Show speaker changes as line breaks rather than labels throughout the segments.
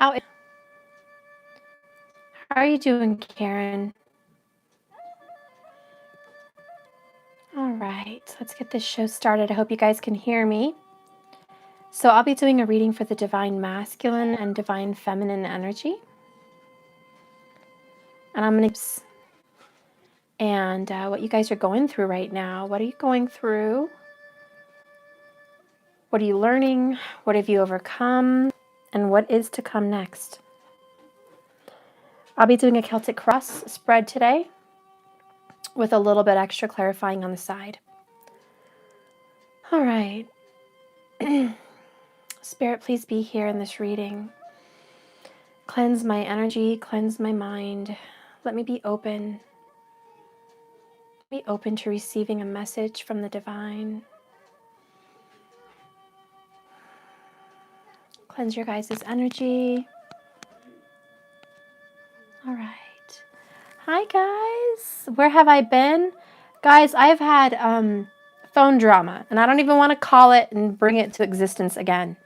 How are you doing, Karen? All right, let's get this show started. I hope you guys can hear me. So I'll be doing a reading for the divine masculine and divine feminine energy. And I'm going to... And what you guys are going through right now. What are you going through? What are you learning? What have you overcome? And what is to come next? I'll be doing a Celtic cross spread today with a little bit extra clarifying on the side. All right. Spirit, please be here in this reading. Cleanse my energy, cleanse my mind. Let me be open. Be open to receiving a message from the divine. Cleanse your guys' energy. All right. Hi, guys. Where have I been? Guys, I've had phone drama, and I don't even want to call it and bring it to existence again.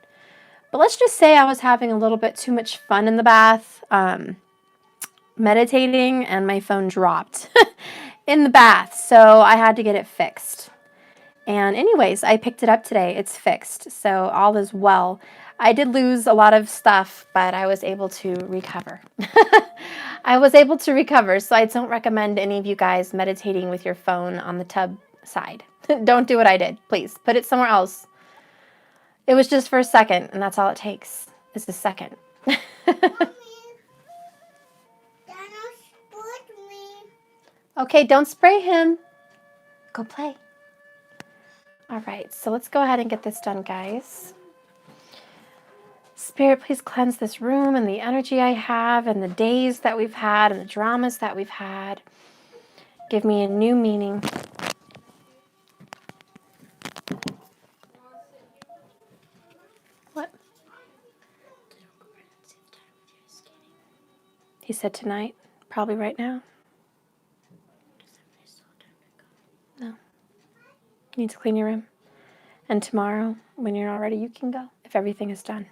But let's just say I was having a little bit too much fun in the bath, meditating, and my phone dropped in the bath, so I had to get it fixed. And anyways, I picked it up today. It's fixed, so all is well. I did lose a lot of stuff, but I was able to recover. I was able to recover, so I don't recommend any of you guys meditating with your phone on the tub side. Don't do what I did, please. Put it somewhere else. It was just for a second, and that's all it takes, is a second. Okay, don't spray him. Go play. All right, so let's go ahead and get this done, guys. Spirit, please cleanse this room and the energy I have and the days that we've had and the dramas that we've had. Give me a new meaning. What? He said tonight, probably right now. No. You need to clean your room. And tomorrow, when you're all ready, you can go, if everything is done.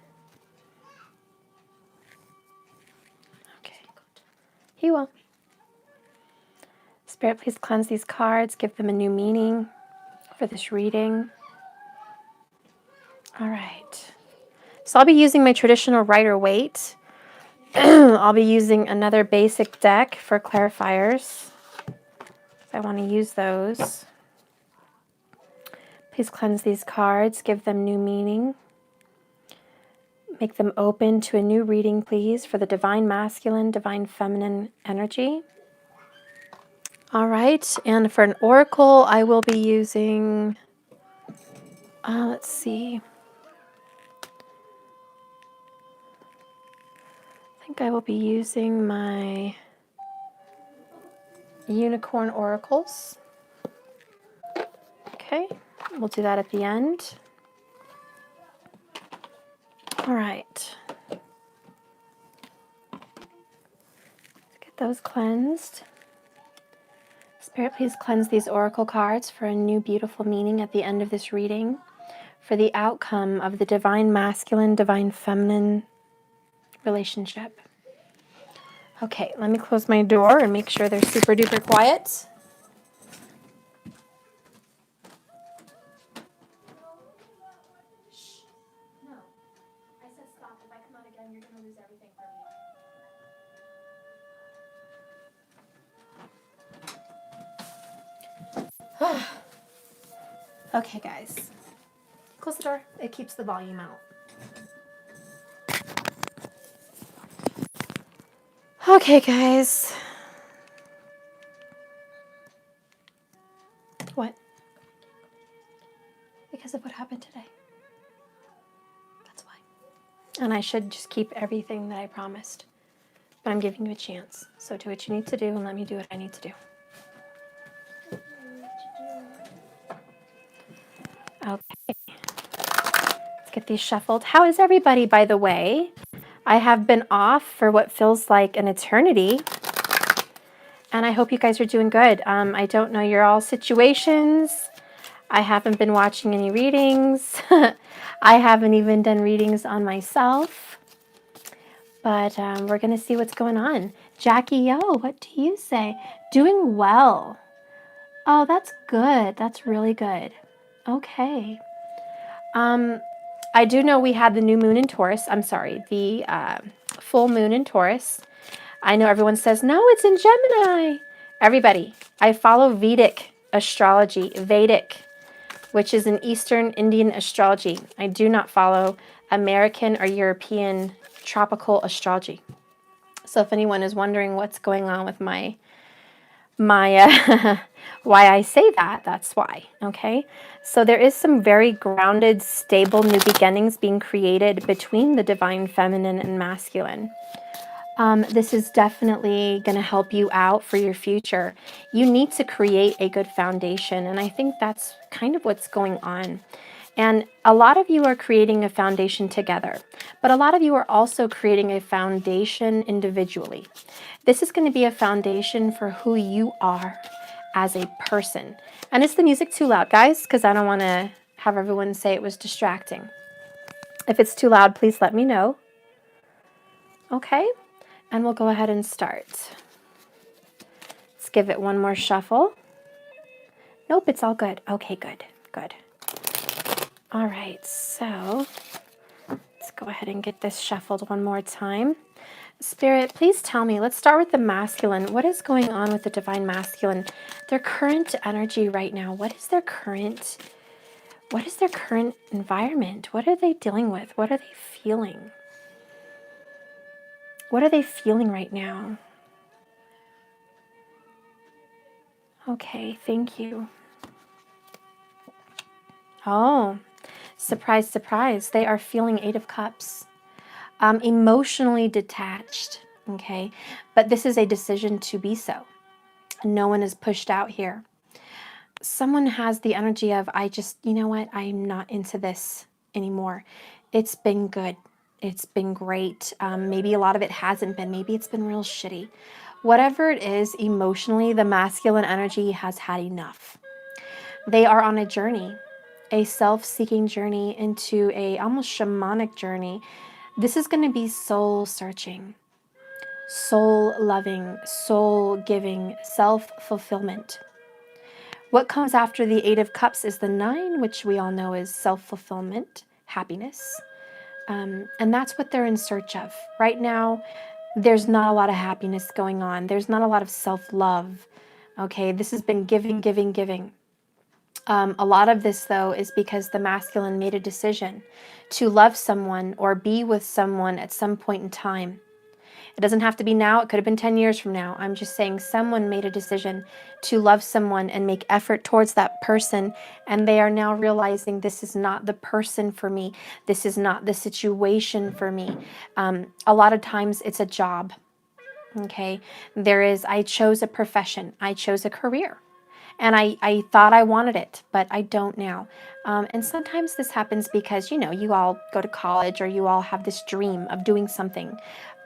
Okay. He will. Spirit, please cleanse these cards. Give them a new meaning for this reading. All right. So I'll be using my traditional Rider-Waite. I'll be using another basic deck for clarifiers. I want to use those. Please cleanse these cards. Give them new meaning. Make them open to a new reading, please, for the divine masculine, divine feminine energy. All right. And for an oracle, I will be using... let's see. I think I will be using my unicorn oracles. Okay, we'll do that at the end. All right. Let's get those cleansed. Spirit, please cleanse these oracle cards for a new beautiful meaning at the end of this reading for the outcome of the divine masculine, divine feminine relationship. Okay, let me close my door and make sure they're super duper quiet. Shh. No. I said stop. If I come out again, you're going to lose everything from me. Okay, guys. Close the door. It keeps the volume out. Okay, guys. What? Because of what happened today. That's why. And I should just keep everything that I promised. But I'm giving you a chance. So do what you need to do and let me do what I need to do. Okay. Let's get these shuffled. How is everybody, by the way? I have been off for what feels like an eternity. And I hope you guys are doing good. I don't know your all situations. I haven't been watching any readings. I haven't even done readings on myself. But we're going to see what's going on. Jackie, yo, what do you say? Doing well. Oh, that's good. That's really good. Okay. I do know we had the new moon in Taurus. I'm sorry, the full moon in Taurus. I know everyone says, no, it's in Gemini. Everybody, I follow Vedic astrology, Vedic, which is an Eastern Indian astrology. I do not follow American or European tropical astrology. So if anyone is wondering what's going on with my why I say that, that's why, okay? So there is some very grounded, stable new beginnings being created between the divine feminine and masculine. This is definitely going to help you out for your future. You need to create a good foundation, and I think that's kind of what's going on. And a lot of you are creating a foundation together, but a lot of you are also creating a foundation individually. This is going to be a foundation for who you are as a person. And is the music too loud, guys? Because I don't want to have everyone say it was distracting. If it's too loud, please let me know. Okay, and we'll go ahead and start. Let's give it one more shuffle. Nope, it's all good. Okay, good, good. All right, so let's go ahead and get this shuffled one more time. Spirit, please tell me, let's start with the masculine. What is going on with the divine masculine? Their current energy right now. What is their current environment? What are they dealing with? What are they feeling? What are they feeling right now? Okay, thank you. Oh, surprise, surprise. They are feeling Eight of Cups. Emotionally detached, okay? But this is a decision to be so. No one is pushed out here. Someone has the energy of, you know what? I'm not into this anymore. It's been good. It's been great. Maybe a lot of it hasn't been. Maybe it's been real shitty. Whatever it is, emotionally, the masculine energy has had enough. They are on a journey, a self-seeking journey into a almost shamanic journey. This is going to be soul-searching, soul-loving, soul-giving, self-fulfillment. What comes after the Eight of Cups is the Nine, which we all know is self-fulfillment, happiness. And that's what they're in search of. Right now, there's not a lot of happiness going on. There's not a lot of self-love. Okay, this has been giving, giving, giving. A lot of this, though, is because the masculine made a decision to love someone or be with someone at some point in time. It doesn't have to be now. It could have been 10 years from now. I'm just saying someone made a decision to love someone and make effort towards that person, and they are now realizing this is not the person for me. This is not the situation for me. A lot of times it's a job, okay? I chose a profession. I chose a career. And I thought I wanted it, but I don't now. And sometimes this happens because, you all go to college or you all have this dream of doing something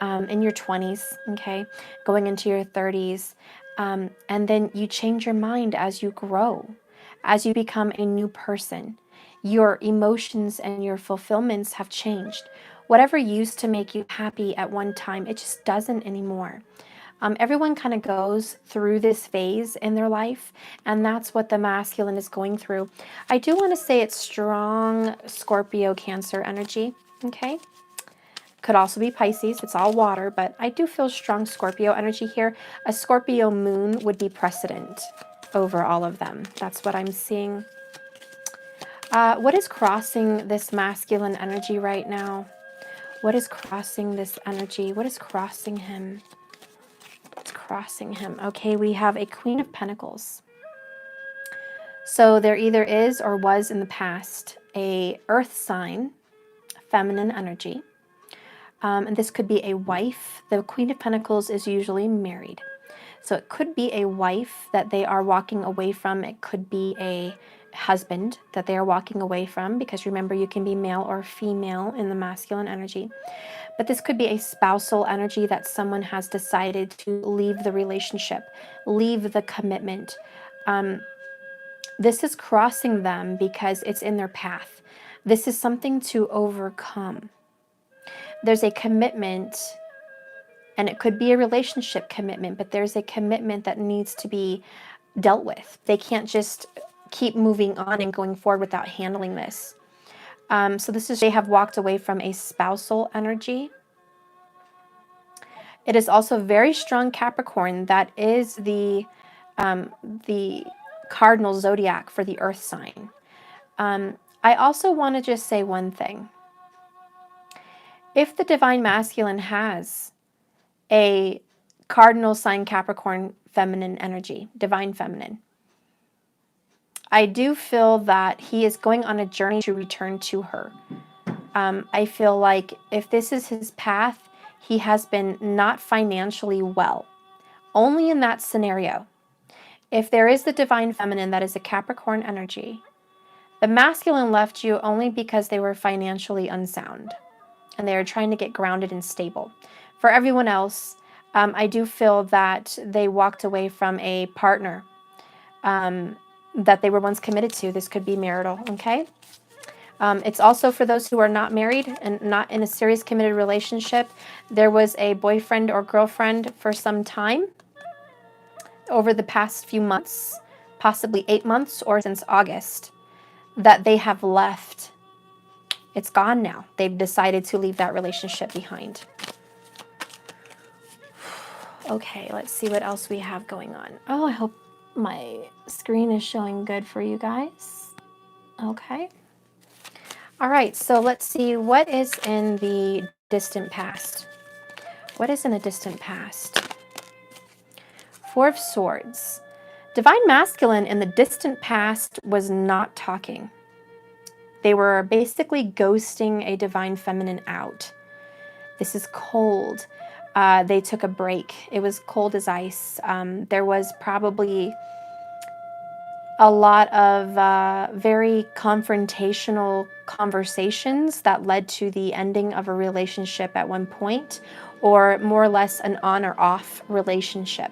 in your 20s, okay, going into your 30s. And then you change your mind as you grow, as you become a new person. Your emotions and your fulfillments have changed. Whatever used to make you happy at one time, it just doesn't anymore. Everyone kind of goes through this phase in their life, and that's what the masculine is going through. I do want to say it's strong Scorpio, Cancer energy, okay? Could also be Pisces. It's all water, but I do feel strong Scorpio energy here. A Scorpio moon would be precedent over all of them. That's what I'm seeing. What is crossing this masculine energy right now? What is crossing this energy? What is crossing him? Crossing him. Okay, we have a Queen of Pentacles. So there either is or was in the past a earth sign, feminine energy. And this could be a wife. The Queen of Pentacles is usually married. So it could be a wife that they are walking away from. It could be a husband that they are walking away from, because remember, you can be male or female in the masculine energy. But this could be a spousal energy that someone has decided to leave the relationship, leave the commitment. This is crossing them because it's in their path. This is something to overcome. There's a commitment And it could be a relationship commitment, but there's a commitment that needs to be dealt with. They can't just keep moving on and going forward without handling this. So this is, they have walked away from a spousal energy. It is also very strong Capricorn. That is the cardinal zodiac for the earth sign. I also want to just say one thing. If the divine masculine has a cardinal sign Capricorn feminine energy, divine feminine, I do feel that he is going on a journey to return to her. I feel like if this is his path, he has been not financially well. Only in that scenario. If there is the divine feminine that is a Capricorn energy, the masculine left you only because they were financially unsound and they are trying to get grounded and stable. For everyone else, I do feel that they walked away from a partner that they were once committed to. This could be marital, okay? It's also for those who are not married and not in a serious committed relationship. There was a boyfriend or girlfriend for some time over the past few months, possibly 8 months or since August, that they have left. It's gone now. They've decided to leave that relationship behind. Okay, let's see what else we have going on. Oh, I hope my screen is showing good for you guys. Okay. All right, so let's see what is in the distant past. What is in the distant past? Four of Swords. Divine masculine in the distant past was not talking. They were basically ghosting a divine feminine out. This is cold. They took a break. It was cold as ice. There was probably a lot of very confrontational conversations that led to the ending of a relationship at one point, or more or less an on or off relationship.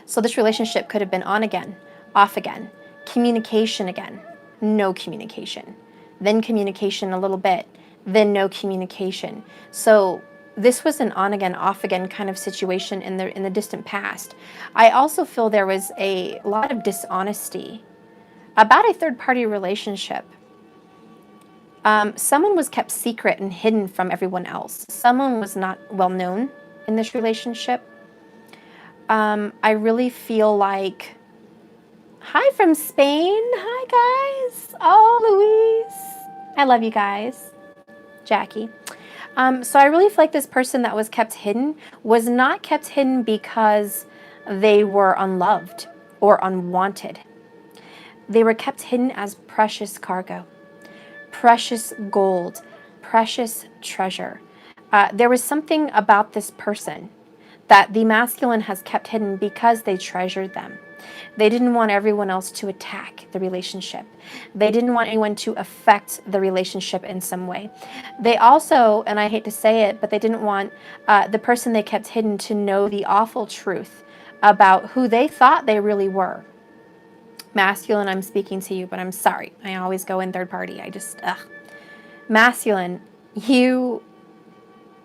So this relationship could have been on again, off again, communication again, no communication, then communication a little bit, then no communication. So this was an on again, off again kind of situation in the distant past. I also feel there was a lot of dishonesty about a third-party relationship. Someone was kept secret and hidden from everyone else. Someone was not well known in this relationship. I really feel like, hi from Spain. Hi guys. Oh, Louise. I love you guys. Jackie. So I really feel like this person that was kept hidden was not kept hidden because they were unloved or unwanted. They were kept hidden as precious cargo, precious gold, precious treasure. There was something about this person that the masculine has kept hidden because they treasured them. They didn't want everyone else to attack the relationship. They didn't want anyone to affect the relationship in some way. They also, and I hate to say it, but they didn't want the person they kept hidden to know the awful truth about who they thought they really were. Masculine, I'm speaking to you, but I'm sorry. I always go in third party. I just, Masculine, you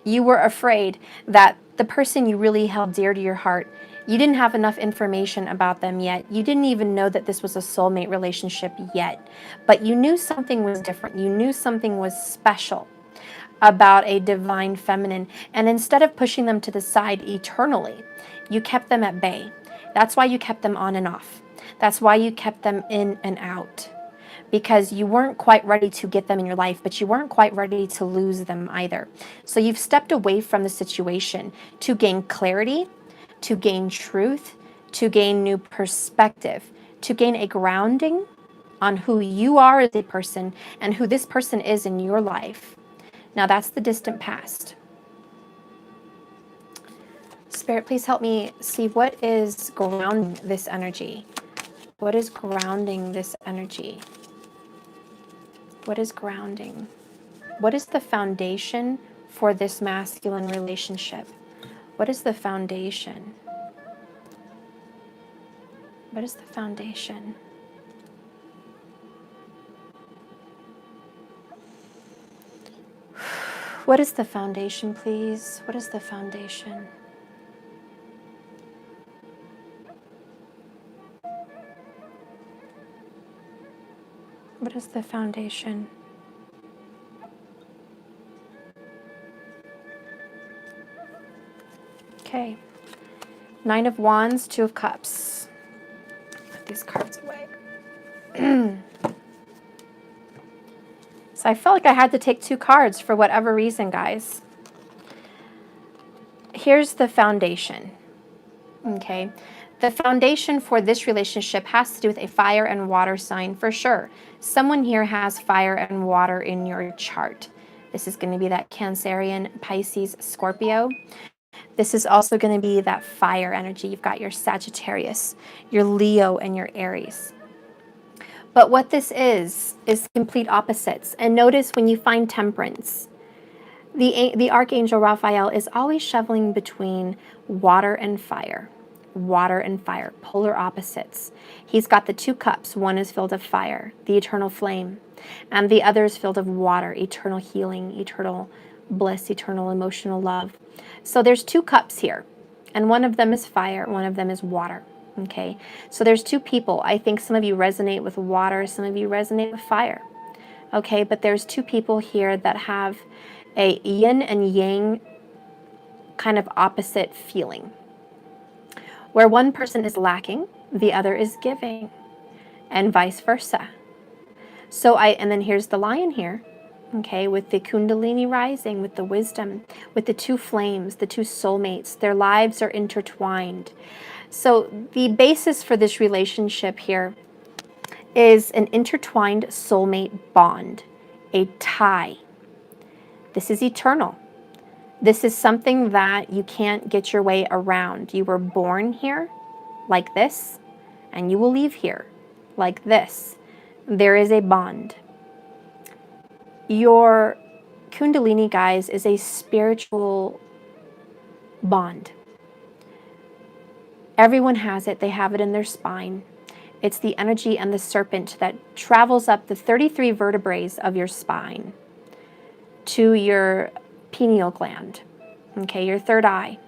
were afraid that the person you really held dear to your heart, you didn't have enough information about them yet. You didn't even know that this was a soulmate relationship yet. But you knew something was different. You knew something was special about a divine feminine. And instead of pushing them to the side eternally, you kept them at bay. That's why you kept them on and off. That's why you kept them in and out. Because you weren't quite ready to get them in your life, but you weren't quite ready to lose them either. So you've stepped away from the situation to gain clarity, to gain truth, to gain new perspective, to gain a grounding on who you are as a person and who this person is in your life. Now that's the distant past. Spirit, please help me see what is grounding this energy. What is grounding this energy? What is grounding? What is the foundation for this masculine relationship? What is the foundation? What is the foundation? What is the foundation, please? What is the foundation? What is the foundation? Okay. 9 of Wands, 2 of Cups. Put these cards away. So I felt like I had to take 2 cards for whatever reason, guys. Here's the foundation. Okay. The foundation for this relationship has to do with a fire and water sign for sure. Someone here has fire and water in your chart. This is going to be that Cancerian, Pisces, Scorpio. This is also going to be that fire energy. You've got your Sagittarius, your Leo, and your Aries. But what this is complete opposites. And notice when you find Temperance, the Archangel Raphael is always shoveling between water and fire. Water and fire, polar opposites. He's got the 2 cups. One is filled of fire, the eternal flame, and the other is filled of water, eternal healing, eternal bliss, eternal emotional love. So there's 2 cups here, and one of them is fire, one of them is water. Okay, so there's 2 people. I think some of you resonate with water, some of you resonate with fire. Okay, but there's 2 people here that have a yin and yang kind of opposite feeling, where one person is lacking, the other is giving, and vice versa. So and then here's the lion here, okay, with the Kundalini rising, with the wisdom, with the 2 flames, the 2 soulmates. Their lives are intertwined. So the basis for this relationship here is an intertwined soulmate bond, a tie. This is eternal. This is something that you can't get your way around. You were born here like this, and you will leave here like this. There is a bond. Your Kundalini, guys, is a spiritual bond. Everyone has it. They have it in their spine. It's the energy and the serpent that travels up the 33 vertebrae of your spine to your pineal gland, okay, your third eye.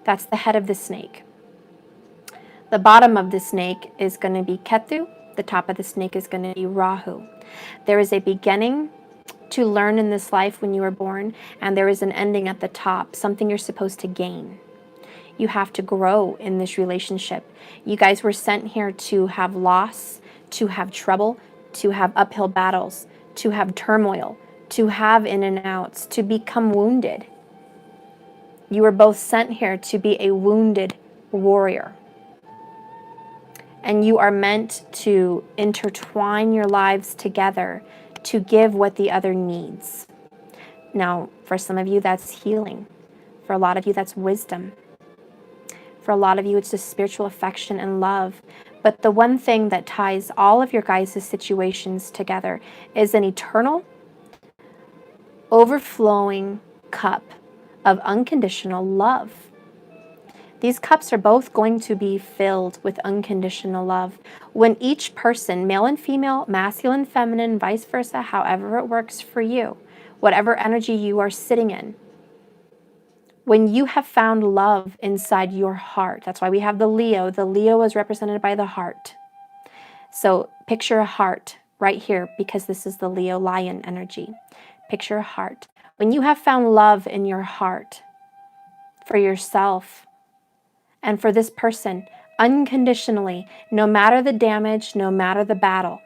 That's the head of the snake. The bottom of the snake is going to be Ketu. The top of the snake is going to be Rahu. There is a beginning to learn in this life when you were born, and there is an ending at the top, something you're supposed to gain. You have to grow in this relationship. You guys were sent here to have loss, to have trouble, to have uphill battles, to have turmoil, to have in and outs, to become wounded. You were both sent here to be a wounded warrior. And you are meant to intertwine your lives together to give what the other needs. Now, for some of you, that's healing. For a lot of you, that's wisdom. For a lot of you, it's just spiritual affection and love. But the one thing that ties all of your guys' situations together is an eternal, overflowing cup of unconditional love. These cups are both going to be filled with unconditional love. When each person, male and female, masculine, feminine, vice versa, however it works for you, whatever energy you are sitting in, when you have found love inside your heart, that's why we have the Leo. The Leo is represented by the heart. So picture a heart right here, because this is the Leo lion energy. Picture a heart. When you have found love in your heart for yourself and for this person, unconditionally, no matter the damage, no matter the battle,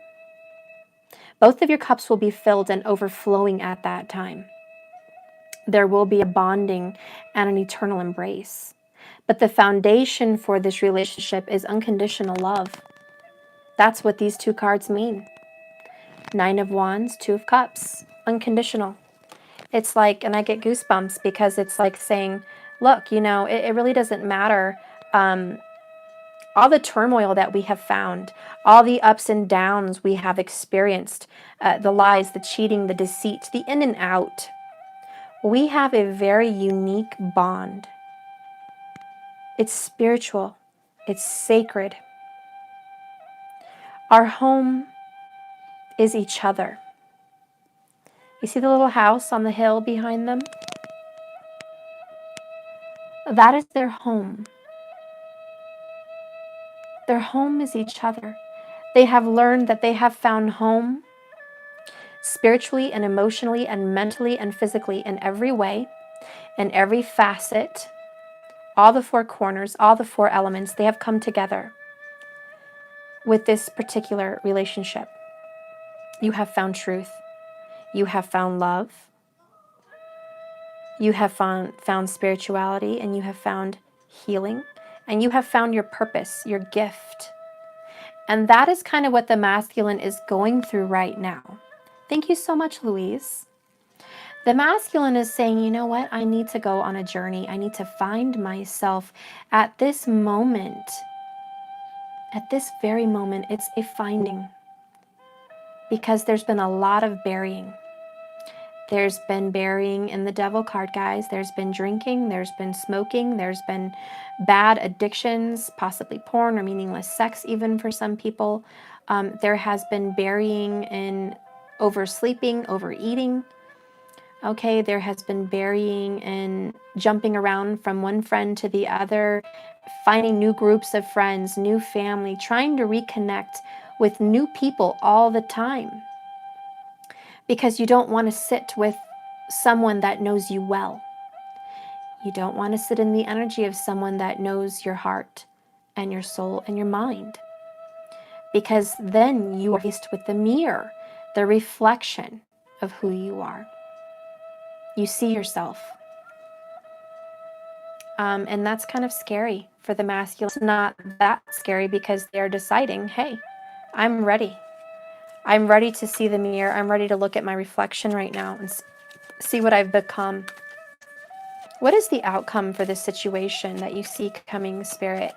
both of your cups will be filled and overflowing at that time. There will be a bonding and an eternal embrace. But the foundation for this relationship is unconditional love. That's what these 2 cards mean. 9 of Wands, 2 of Cups, unconditional. It's like, and I get goosebumps because it's like saying, look, you know, it really doesn't matter all the turmoil that we have found, all the ups and downs we have experienced, the lies, the cheating, the deceit, the in and out. We have a very unique bond. It's spiritual. It's sacred. Our home is each other. You see the little house on the hill behind them? That is their home. Their home is each other. They have learned that they have found home spiritually and emotionally and mentally and physically in every way, in every facet, all the four corners, all the four elements. They have come together with this particular relationship. You have found truth. You have found love. You have found spirituality, and you have found healing, and you have found your purpose, your gift. And that is kind of what the masculine is going through right now. Thank you so much, Louise. The masculine is saying, you know what? I need to go on a journey. I need to find myself at this moment. At this very moment, it's a finding. Because there's been a lot of burying. There's been burying in the devil card, guys. There's been drinking. There's been smoking. There's been bad addictions, possibly porn or meaningless sex, even for some people. There has been burying in oversleeping, overeating. Okay, there has been burying in jumping around from one friend to the other, finding new groups of friends, new family, trying to reconnect with new people all the time. Because you don't want to sit with someone that knows you well. You don't want to sit in the energy of someone that knows your heart and your soul and your mind. Because then you are faced with the mirror, the reflection of who you are. You see yourself. And that's kind of scary for the masculine. It's not that scary because they're deciding, hey, I'm ready. I'm ready to see the mirror. I'm ready to look at my reflection right now and see what I've become. What is the outcome for this situation that you see coming, Spirit?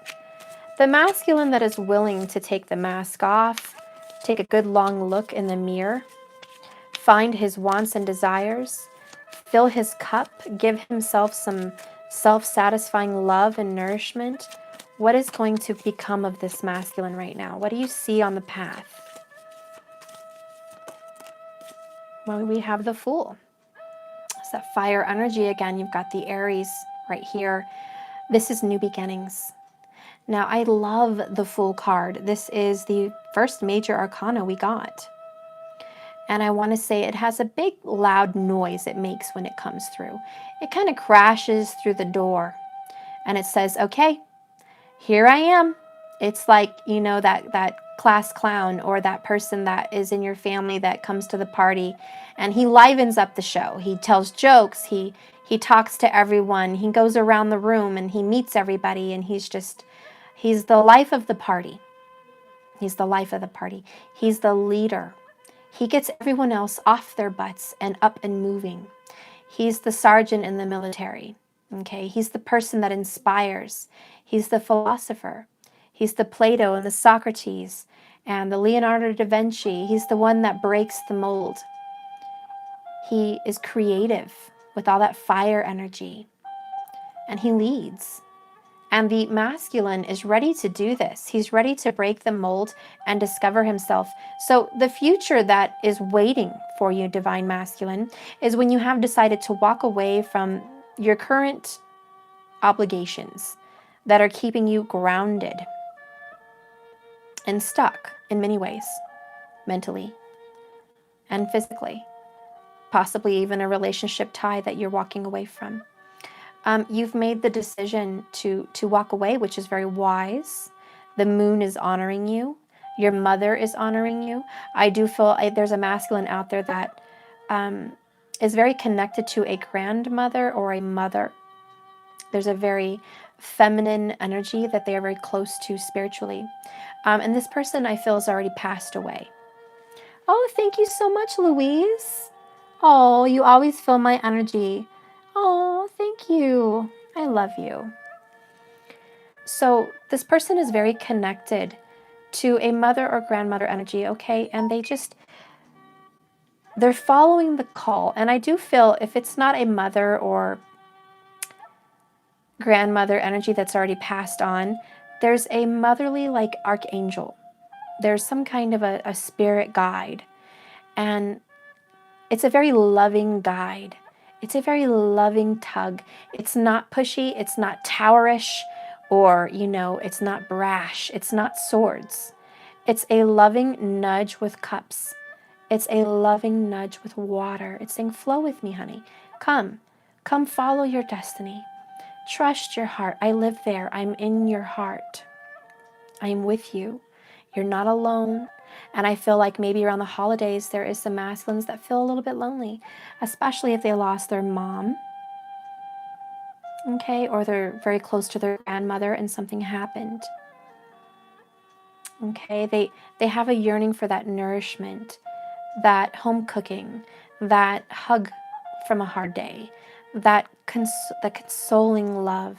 The masculine that is willing to take the mask off, take a good long look in the mirror, find his wants and desires, fill his cup, give himself some self-satisfying love and nourishment. What is going to become of this masculine right now? What do you see on the path? Well, we have the Fool. It's that fire energy again. You've got the Aries right here. This is new beginnings. Now, I love the Fool card. This is the first major arcana we got. And I want to say it has a big loud noise it makes when it comes through. It kind of crashes through the door and it says, okay, here I am. It's like, you know, that class clown or that person that is in your family that comes to the party and he livens up the show. He tells jokes. He talks to everyone. He goes around the room and he meets everybody and he's the life of the party. He's the life of the party. He's the leader. He gets everyone else off their butts and up and moving. He's the sergeant in the military. Okay, he's the person that inspires. He's the philosopher. He's the Plato and the Socrates and the Leonardo da Vinci. He's the one that breaks the mold. He is creative with all that fire energy. And he leads. And the masculine is ready to do this. He's ready to break the mold and discover himself. So the future that is waiting for you, divine masculine, is when you have decided to walk away from your current obligations that are keeping you grounded and stuck in many ways, mentally and physically, possibly even a relationship tie that you're walking away from. You've made the decision to walk away, which is very wise. The moon is honoring you. Your mother is honoring you. I do feel there's a masculine out there that is very connected to a grandmother or a mother. There's a very feminine energy that they are very close to spiritually. And this person I feel has already passed away. Oh, thank you so much, Louise. Oh, you always feel my energy. Oh, thank you. I love you. So this person is very connected to a mother or grandmother energy, okay? And they're following the call. And I do feel if it's not a mother or grandmother energy that's already passed on, there's a motherly like archangel. There's some kind of a spirit guide. And It's a very loving guide. It's a very loving tug. It's not pushy. It's not towerish, or, it's not brash. It's not swords. It's a loving nudge with cups. It's a loving nudge with water. It's saying, flow with me, honey. Come. Come follow your destiny. Trust your heart. I live there. I'm in your heart. I am with you. You're not alone. And I feel like maybe around the holidays, there is some masculines that feel a little bit lonely, especially if they lost their mom, okay, or they're very close to their grandmother and something happened. Okay, they have a yearning for that nourishment, that home cooking, that hug from a hard day, that consoling love.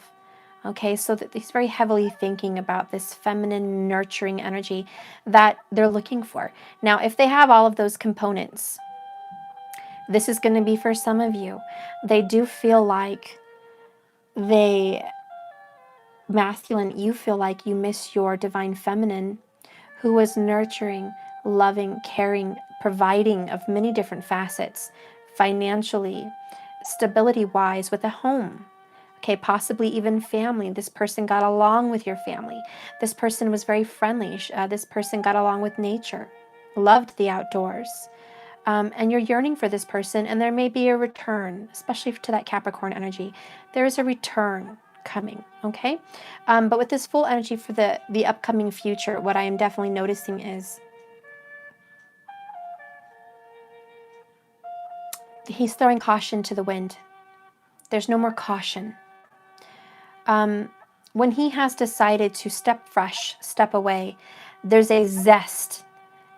Okay, so that he's very heavily thinking about this feminine nurturing energy that they're looking for. Now, if they have all of those components, this is going to be for some of you. They do feel like masculine, you feel like you miss your divine feminine, who was nurturing, loving, caring, providing of many different facets, financially, stability-wise, with a home. Okay, possibly even family. This person got along with your family. This person was very friendly. This person got along with nature, loved the outdoors. And you're yearning for this person, and there may be a return, especially to that Capricorn energy. There is a return coming, okay? But with this full energy for the upcoming future, what I am definitely noticing is he's throwing caution to the wind. There's no more caution. When he has decided to step fresh, step away, there's a zest,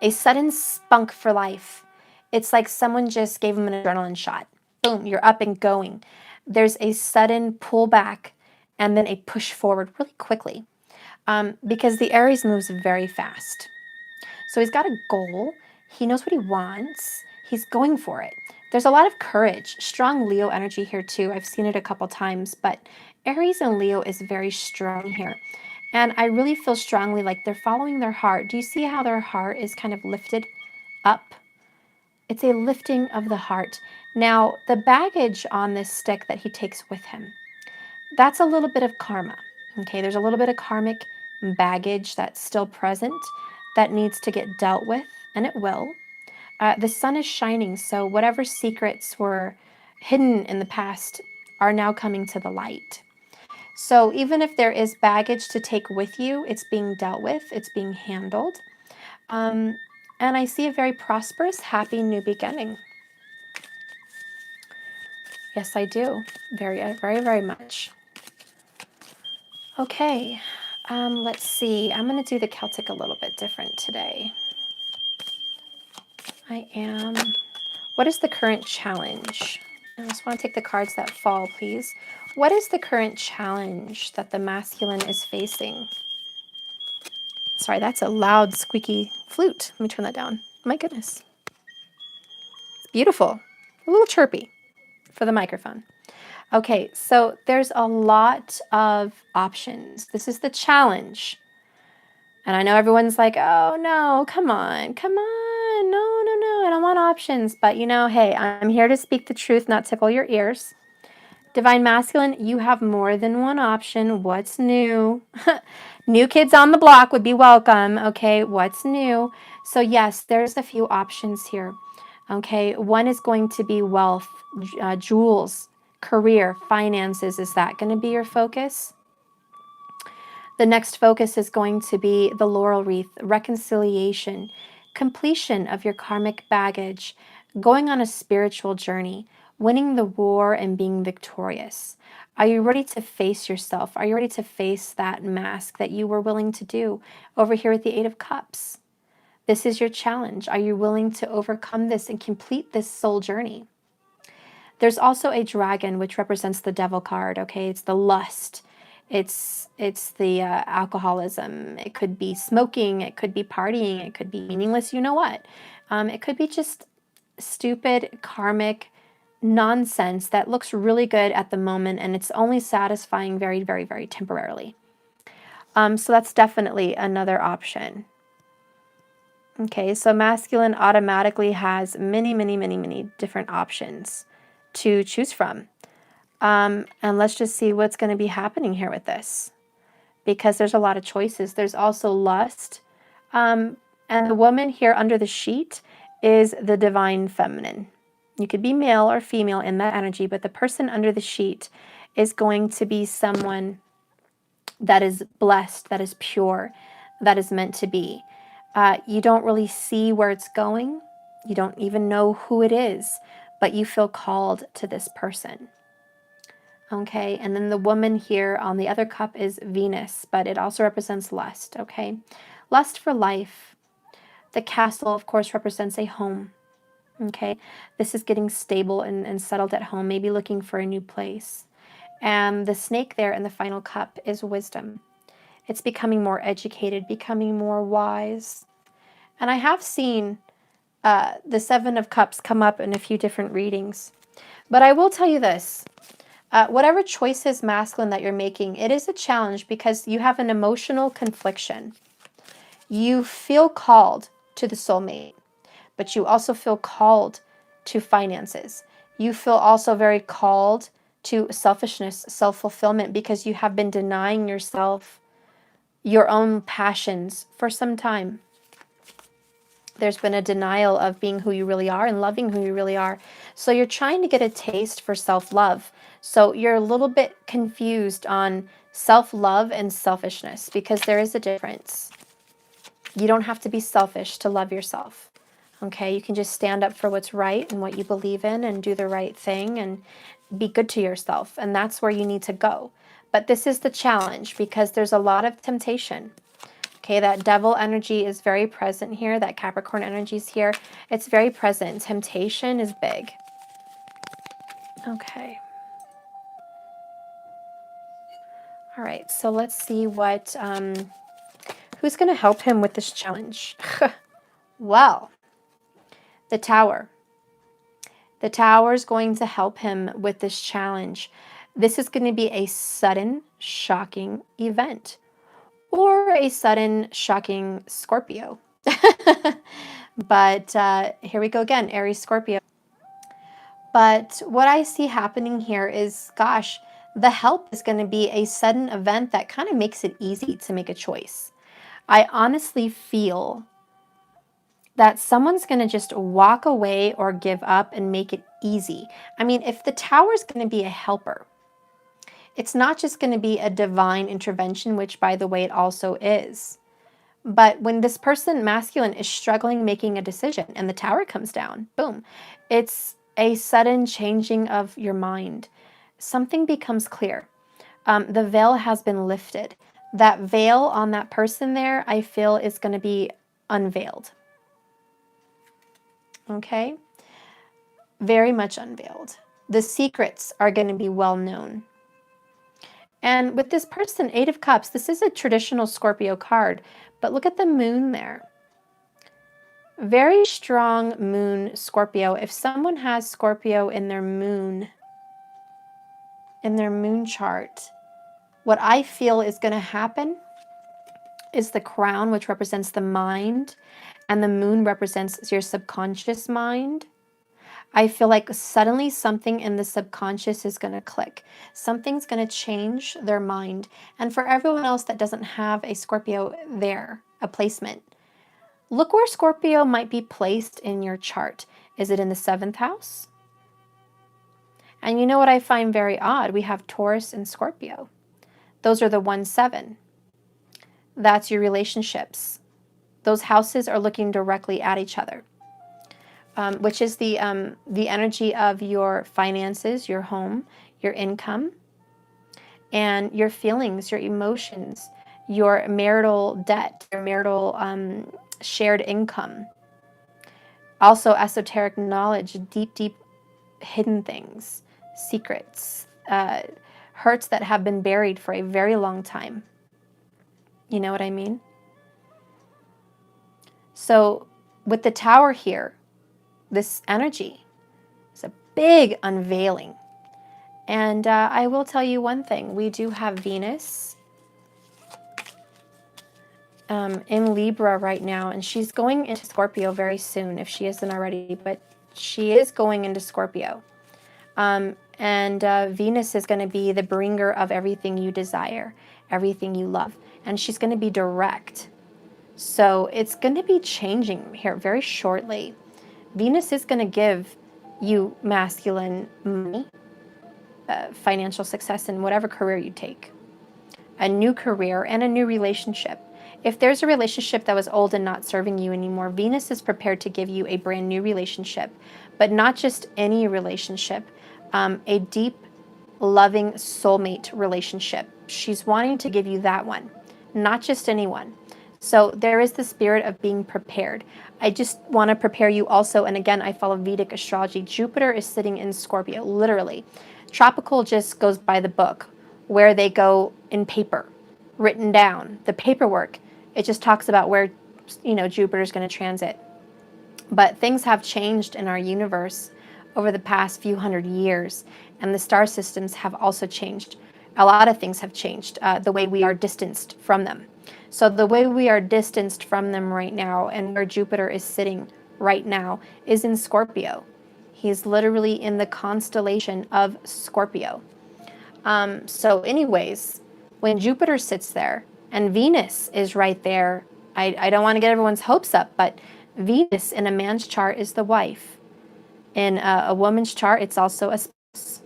a sudden spunk for life. It's like someone just gave him an adrenaline shot. Boom, you're up and going. There's a sudden pullback and then a push forward really quickly, because the Aries moves very fast. So he's got a goal. He knows what he wants. He's going for it. There's a lot of courage, strong Leo energy here too. I've seen it a couple times, but Aries and Leo is very strong here. And I really feel strongly like they're following their heart. Do you see how their heart is kind of lifted up? It's a lifting of the heart. Now, the baggage on this stick that he takes with him, that's a little bit of karma. Okay, there's a little bit of karmic baggage that's still present that needs to get dealt with, and it will. The sun is shining, so whatever secrets were hidden in the past are now coming to the light. So even if there is baggage to take with you, it's being dealt with, it's being handled. And I see a very prosperous, happy new beginning. Yes, I do. Very, very, very much. Okay, let's see. I'm going to do the Celtic a little bit different today. What is the current challenge? I just want to take the cards that fall, please. What is the current challenge that the masculine is facing? Sorry, that's a loud, squeaky flute. Let me turn that down. My goodness. It's beautiful. A little chirpy for the microphone. Okay, so there's a lot of options. This is the challenge. And I know everyone's like, oh no, come on, no, I don't want options. But hey, I'm here to speak the truth, not tickle your ears. Divine Masculine, you have more than one option. What's new? New kids on the block would be welcome. Okay, what's new? So yes, there's a few options here. Okay, one is going to be wealth, jewels, career, finances. Is that going to be your focus? The next focus is going to be the laurel wreath, reconciliation, completion of your karmic baggage, going on a spiritual journey, winning the war and being victorious. Are you ready to face yourself? Are you ready to face that mask that you were willing to do over here with the Eight of Cups? This is your challenge. Are you willing to overcome this and complete this soul journey? There's also a dragon, which represents the devil card, okay? It's the lust. It's the alcoholism. It could be smoking. It could be partying. It could be meaningless, you know what? It could be just stupid, karmic nonsense that looks really good at the moment, and it's only satisfying very, very, very temporarily. So that's definitely another option. Okay, so masculine automatically has many, many, many, many different options to choose from. And let's just see what's going to be happening here with this, because there's a lot of choices. There's also lust. And the woman here under the sheet is the divine feminine. You could be male or female in that energy, but the person under the sheet is going to be someone that is blessed, that is pure, that is meant to be. You don't really see where it's going. You don't even know who it is, but you feel called to this person. Okay, and then the woman here on the other cup is Venus, but it also represents lust, okay? Lust for life. The castle, of course, represents a home, okay? This is getting stable and settled at home, maybe looking for a new place. And the snake there in the final cup is wisdom. It's becoming more educated, becoming more wise. And I have seen the Seven of Cups come up in a few different readings. But I will tell you this. Whatever choices masculine that you're making, it is a challenge because you have an emotional confliction. You feel called to the soulmate, but you also feel called to finances. You feel also very called to selfishness, self-fulfillment, because you have been denying yourself your own passions for some time. There's been a denial of being who you really are and loving who you really are. So you're trying to get a taste for self-love. So you're a little bit confused on self-love and selfishness, because there is a difference. You don't have to be selfish to love yourself. Okay, you can just stand up for what's right and what you believe in and do the right thing and be good to yourself. And that's where you need to go. But this is the challenge because there's a lot of temptation. Okay, that devil energy is very present here. That Capricorn energy is here. It's very present. Temptation is big. Okay. All right, so let's see what, who's going to help him with this challenge? Well, the Tower. The Tower is going to help him with this challenge. This is going to be a sudden, shocking event, or a sudden, shocking Scorpio. But here we go again, Aries, Scorpio. But what I see happening here is, gosh, the help is going to be a sudden event that kind of makes it easy to make a choice. I honestly feel that someone's going to just walk away or give up and make it easy. I mean, if the Tower is going to be a helper, it's not just going to be a divine intervention, which, by the way, it also is. But when this person, masculine, is struggling making a decision and the Tower comes down, boom, it's a sudden changing of your mind. Something becomes clear. The veil has been lifted. That veil on that person there, I feel, is going to be unveiled. Okay? Very much unveiled. The secrets are going to be well known. And with this person, Eight of Cups, this is a traditional Scorpio card, but look at the moon there. Very strong moon, Scorpio. If someone has Scorpio in their moon chart, what I feel is going to happen is the crown, which represents the mind, and the moon represents your subconscious mind. I feel like suddenly something in the subconscious is going to click. Something's going to change their mind. And for everyone else that doesn't have a Scorpio there, a placement, look where Scorpio might be placed in your chart. Is it in the 7th house? And you know what I find very odd? We have Taurus and Scorpio. Those are the 1-7. That's your relationships. Those houses are looking directly at each other. Which is the energy of your finances, your home, your income, and your feelings, your emotions, your marital debt, your marital shared income. Also esoteric knowledge, deep, deep hidden things, secrets, hurts that have been buried for a very long time. You know what I mean? So with the Tower here, this energy is a big unveiling. And I will tell you one thing. We do have Venus in Libra right now, and she's going into Scorpio very soon, if she isn't already, but she is going into Scorpio. And Venus is going to be the bringer of everything you desire, everything you love, and she's going to be direct. So it's going to be changing here very shortly. Venus is going to give you masculine money, financial success in whatever career you take, a new career and a new relationship. If there's a relationship that was old and not serving you anymore, Venus is prepared to give you a brand new relationship, but not just any relationship, a deep, loving soulmate relationship. She's wanting to give you that one, not just anyone. So there is the spirit of being prepared. I just want to prepare you also, and again, I follow Vedic astrology. Jupiter is sitting in Scorpio, literally. Tropical just goes by the book, where they go in paper, written down. The paperwork, it just talks about where, Jupiter's going to transit. But things have changed in our universe over the past few hundred years, and the star systems have also changed. A lot of things have changed, the way we are distanced from them. So the way we are distanced from them right now, and where Jupiter is sitting right now, is in Scorpio. He's literally in the constellation of Scorpio. So anyways, when Jupiter sits there and Venus is right there, I don't want to get everyone's hopes up, but Venus in a man's chart is the wife. In a woman's chart, it's also a spouse.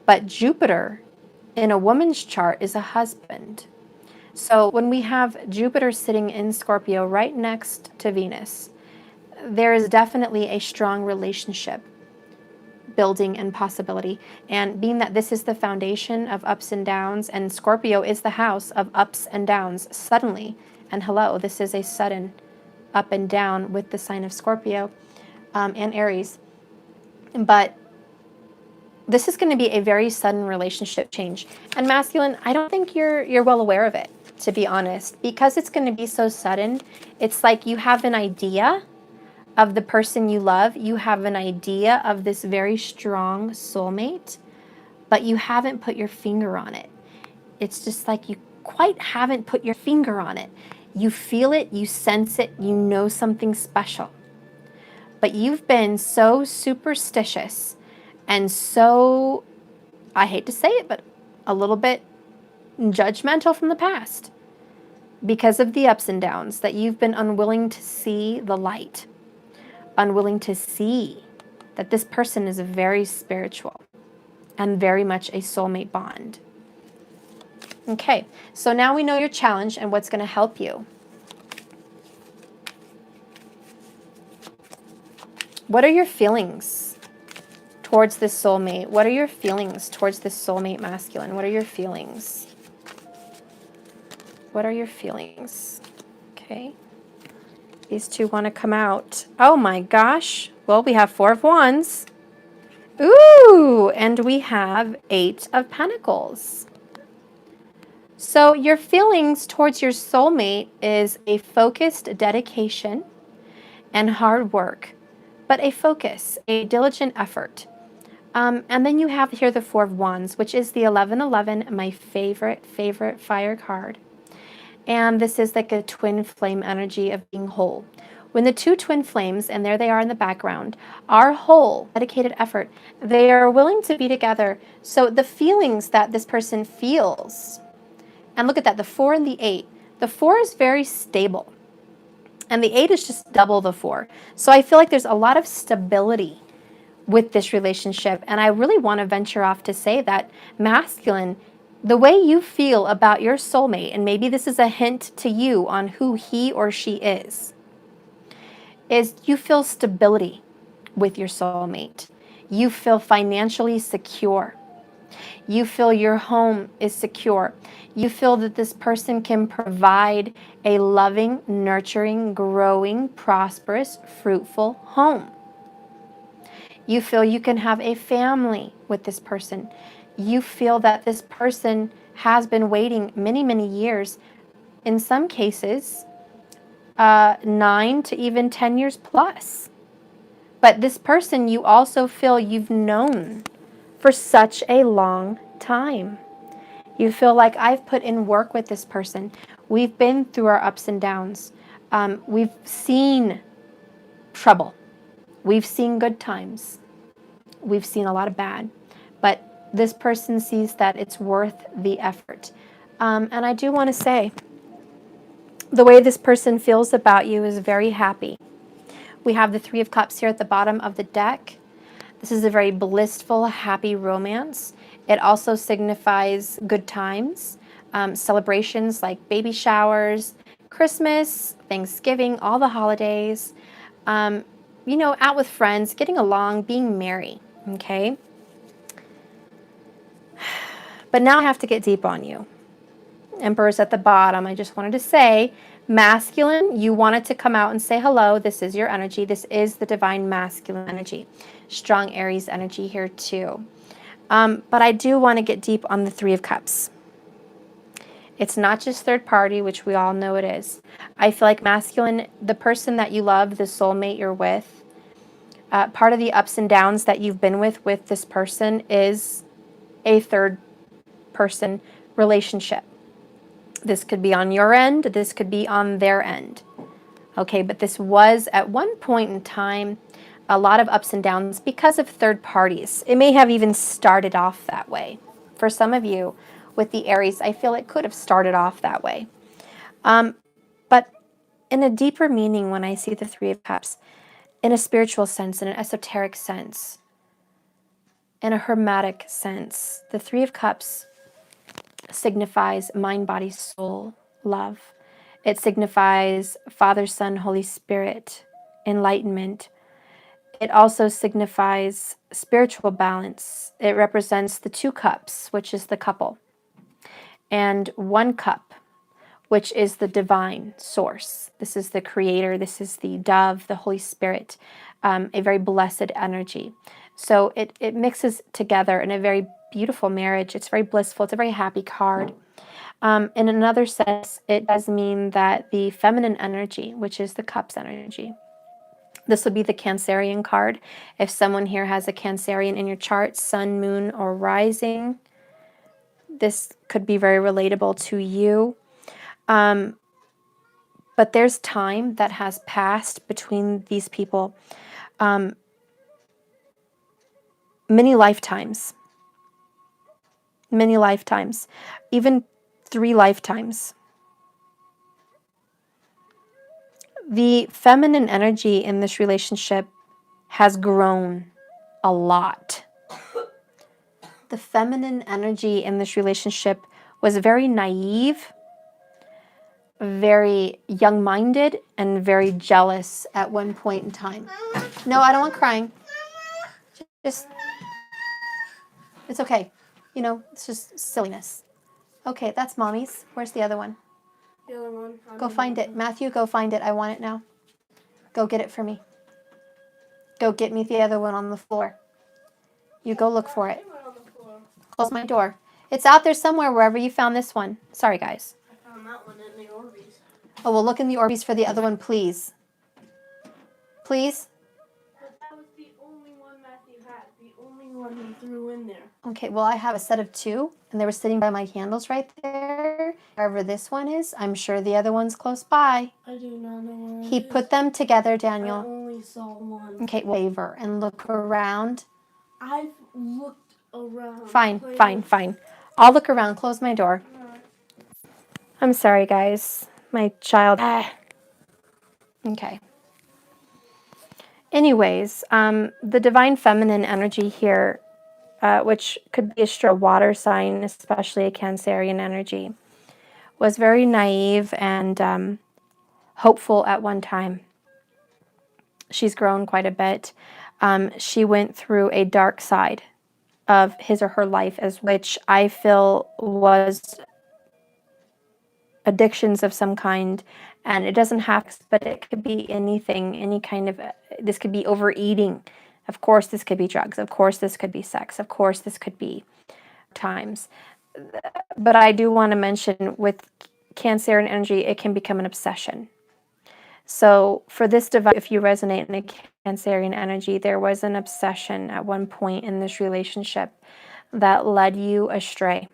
But Jupiter in a woman's chart is a husband. So when we have Jupiter sitting in Scorpio right next to Venus, there is definitely a strong relationship building and possibility. And being that this is the foundation of ups and downs, and Scorpio is the house of ups and downs suddenly. And hello, this is a sudden up and down with the sign of Scorpio and Aries. But this is going to be a very sudden relationship change. And masculine, I don't think you're well aware of it, to be honest, because it's going to be so sudden. It's like you have an idea of the person you love, you have an idea of this very strong soulmate, but you haven't put your finger on it. It's just like you quite haven't put your finger on it. You feel it, you sense it, you know something special. But you've been so superstitious and so, I hate to say it, but a little bit judgmental from the past because of the ups and downs, that you've been unwilling to see the light, unwilling to see that this person is very spiritual and very much a soulmate bond. Okay, so now we know your challenge and what's going to help you. What are your feelings towards this soulmate? What are your feelings towards this soulmate masculine? What are your feelings? What are your feelings? Okay. These two want to come out. Oh my gosh. Well, we have 4 of Wands. Ooh, and we have 8 of Pentacles. So your feelings towards your soulmate is a focused dedication and hard work, but a focus, a diligent effort. And then you have here the 4 of Wands, which is the 1111, my favorite fire card. And this is like a twin flame energy of being whole. When the 2 twin flames, and there they are in the background, are whole, dedicated effort, they are willing to be together. So the feelings that this person feels, and look at that, the 4 and the 8. The 4 is very stable, and the 8 is just double the 4. So I feel like there's a lot of stability with this relationship, and I really want to venture off to say that masculine, the way you feel about your soulmate, and maybe this is a hint to you on who he or she is you feel stability with your soulmate. You feel financially secure. You feel your home is secure. You feel that this person can provide a loving, nurturing, growing, prosperous, fruitful home. You feel you can have a family with this person. You feel that this person has been waiting many, many years, in some cases, 9 to even 10 years plus. But this person you also feel you've known for such a long time. You feel like I've put in work with this person. We've been through our ups and downs. We've seen trouble. We've seen good times. We've seen a lot of bad. But this person sees that it's worth the effort. And I do want to say, the way this person feels about you is very happy. We have the Three of Cups here at the bottom of the deck. This is a very blissful, happy romance. It also signifies good times, celebrations like baby showers, Christmas, Thanksgiving, all the holidays, out with friends, getting along, being merry, okay? But now I have to get deep on you. Emperor's at the bottom. I just wanted to say, masculine, you wanted to come out and say hello. This is your energy. This is the divine masculine energy. Strong Aries energy here too. But I do want to get deep on the Three of Cups. It's not just third party, which we all know it is. I feel like masculine, the person that you love, the soulmate you're with, part of the ups and downs that you've been with this person is a third person relationship. This could be on your end. This could be on their end. Okay, but this was at one point in time a lot of ups and downs because of third parties. It may have even started off that way. For some of you with the Aries, I feel it could have started off that way. But in a deeper meaning, when I see the Three of Cups, in a spiritual sense, in an esoteric sense, in a hermetic sense, the Three of Cups signifies mind, body, soul, love. It signifies Father, Son, Holy Spirit, enlightenment. It also signifies spiritual balance. It represents the two cups, which is the couple, and one cup, which is the divine source. This is the creator. This is the dove, the Holy Spirit, a very blessed energy. So it mixes together in a very beautiful marriage. It's very blissful. It's a very happy card. In another sense, it does mean that the feminine energy, which is the cups energy, this would be the Cancerian card. If someone here has a Cancerian in your chart, sun, moon, or rising, this could be very relatable to you. But there's time that has passed between these people. Many lifetimes. Many lifetimes. Even 3 lifetimes. The feminine energy in this relationship has grown a lot. The feminine energy in this relationship was very naive, very young-minded, and very jealous at one point in time. No, I don't want crying. Just, it's okay. It's just silliness. Okay, that's mommy's. Where's the other one?
The other one.
Go find it. Matthew, go find it. I want it now. Go get it for me. Go get me the other one on the floor. You go look for it. Close my door. It's out there somewhere, wherever you found this one. Sorry, guys.
I found that one in the Orbeez.
Oh, well, look in the Orbeez for the other one, please. Please?
But that was the only one Matthew had. The only one he threw in there.
Okay, well, I have a set of 2, and they were sitting by my candles right there. Wherever this one is, I'm sure the other one's close by.
I do not know where
He put them together, Daniel.
I only saw one.
Okay, waver and look around.
I've looked around.
Fine. I'll look around. Close my door. I'm sorry, guys. My child. Okay. Anyways, the divine feminine energy here, which could be a water sign, especially a Cancerian energy, was very naive and hopeful at one time. She's grown quite a bit. She went through a dark side of his or her life, as which I feel was addictions of some kind, and it doesn't have, but it could be anything, any kind of, this could be overeating. Of course, this could be drugs. Of course, this could be sex. Of course, this could be times. But I do want to mention with Cancerian energy, it can become an obsession. So for this device, if you resonate in a Cancerian energy, there was an obsession at one point in this relationship that led you astray.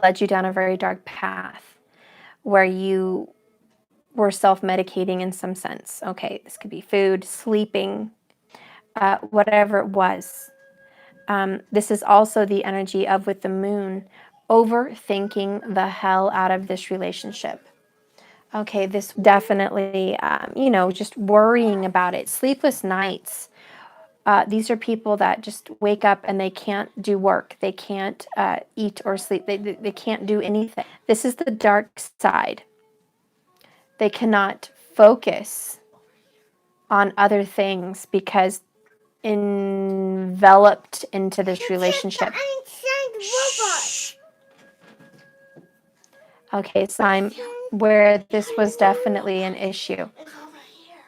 led you down a very dark path where you were self-medicating in some sense. Okay, this could be food, sleeping, whatever it was. This is also the energy of, with the moon, overthinking the hell out of this relationship. Okay, this definitely, just worrying about it. Sleepless nights. These are people that just wake up and they can't do work. They can't eat or sleep. They can't do anything. This is the dark side. They cannot focus on other things because enveloped into this relationship. Shh. Okay, so I'm where this was definitely an issue.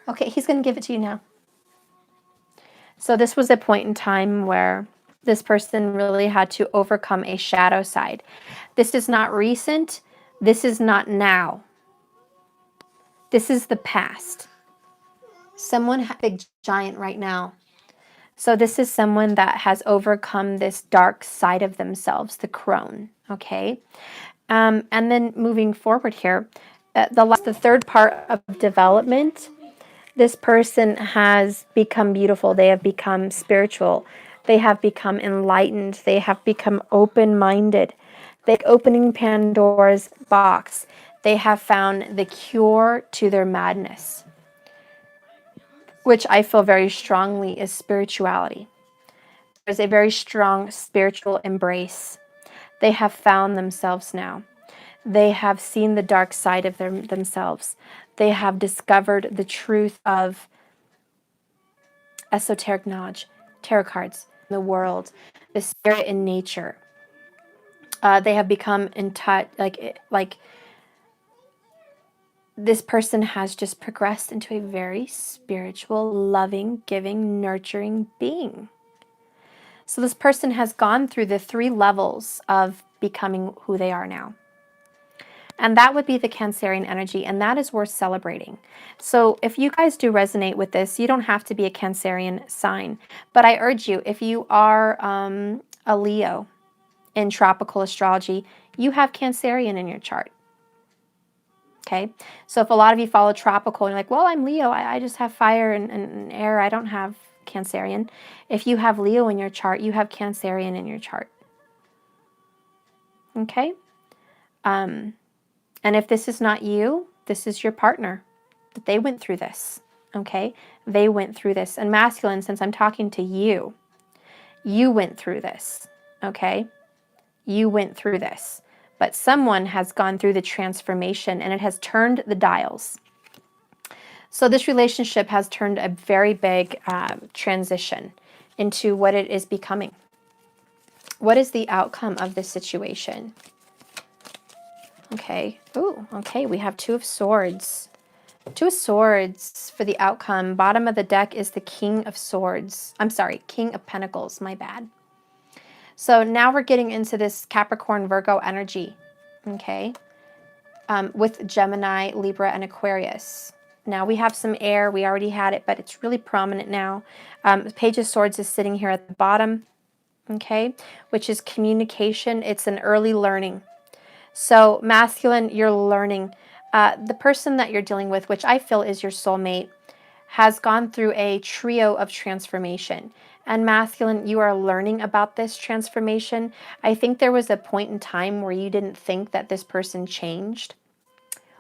Okay, he's going to give it to you now. So this was a point in time where this person really had to overcome a shadow side. This is not recent. This is not now. This is the past. Someone, big giant right now. So this is someone that has overcome this dark side of themselves, the crone, okay? And then moving forward here, the third part of development, this person has become beautiful. They have become spiritual. They have become enlightened. They have become open-minded. They're opening Pandora's box. They have found the cure to their madness, which I feel very strongly is spirituality. There's a very strong spiritual embrace. They have found themselves now. They have seen the dark side of themselves. They have discovered the truth of esoteric knowledge, tarot cards, the world, the spirit in nature. They have become in touch, like this person has just progressed into a very spiritual, loving, giving, nurturing being. So this person has gone through the 3 levels of becoming who they are now. And that would be the Cancerian energy, and that is worth celebrating. So if you guys do resonate with this, you don't have to be a Cancerian sign. But I urge you, if you are a Leo in tropical astrology, you have Cancerian in your chart. Okay, so if a lot of you follow tropical and you're like, well, I'm Leo, I just have fire and air, I don't have Cancerian. If you have Leo in your chart, you have Cancerian in your chart. Okay? And if this is not you, this is your partner. That they went through this. Okay? They went through this. And masculine, since I'm talking to you, you went through this. Okay? You went through this. But someone has gone through the transformation and it has turned the dials. So this relationship has turned a very big transition into what it is becoming. What is the outcome of this situation? Okay. Ooh, okay. We have 2 of Swords. 2 of Swords for the outcome. Bottom of the deck is the King of Swords. I'm sorry, King of Pentacles. My bad. So now we're getting into this Capricorn, Virgo energy. Okay. With Gemini, Libra, and Aquarius. Now we have some air. We already had it, but it's really prominent now. The Page of Swords is sitting here at the bottom. Okay. Which is communication. It's an early learning. So masculine, you're learning. The person that you're dealing with, which I feel is your soulmate, has gone through a trio of transformation. And masculine, you are learning about this transformation. I think there was a point in time where you didn't think that this person changed,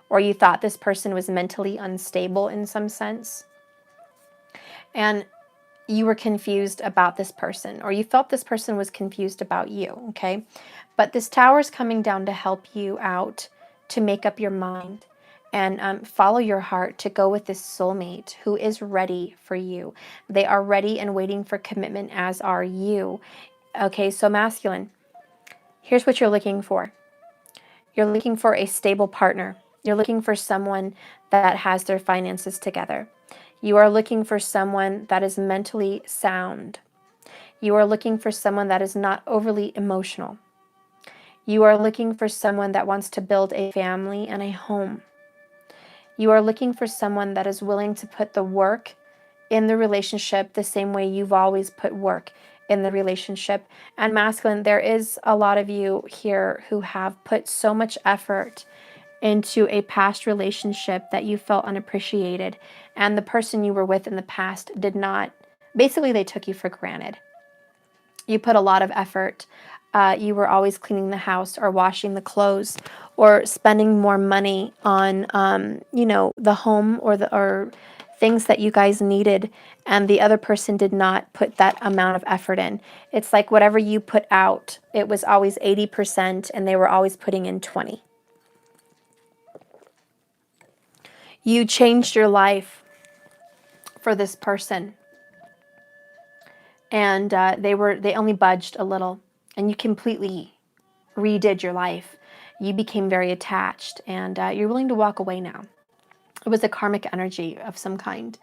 or you thought this person was mentally unstable in some sense. And you were confused about this person, or you felt this person was confused about you, okay? But this tower is coming down to help you out, to make up your mind and follow your heart, to go with this soulmate who is ready for you. They are ready and waiting for commitment, as are you. Okay, so masculine, here's what you're looking for. You're looking for a stable partner. You're looking for someone that has their finances together. You are looking for someone that is mentally sound. You are looking for someone that is not overly emotional. You are looking for someone that wants to build a family and a home. You are looking for someone that is willing to put the work in the relationship the same way you've always put work in the relationship. And masculine, there is a lot of you here who have put so much effort into a past relationship that you felt unappreciated, and the person you were with in the past did not, basically they took you for granted. You put a lot of effort. You were always cleaning the house or washing the clothes or spending more money on, the home or things that you guys needed, and the other person did not put that amount of effort in. It's like whatever you put out, it was always 80%, and they were always putting in 20. You changed your life for this person, and they only budged a little, and you completely redid your life. You became very attached, and you're willing to walk away now. It was a karmic energy of some kind.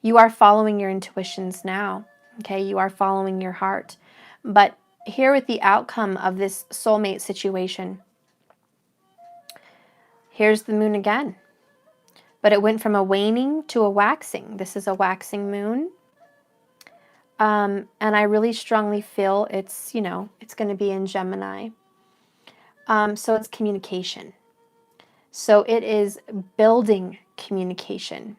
You are following your intuitions now, okay? You are following your heart. But here with the outcome of this soulmate situation, here's the moon again. But it went from a waning to a waxing. This is a waxing moon. And I really strongly feel it's going to be in Gemini. So it's communication. So it is building communication.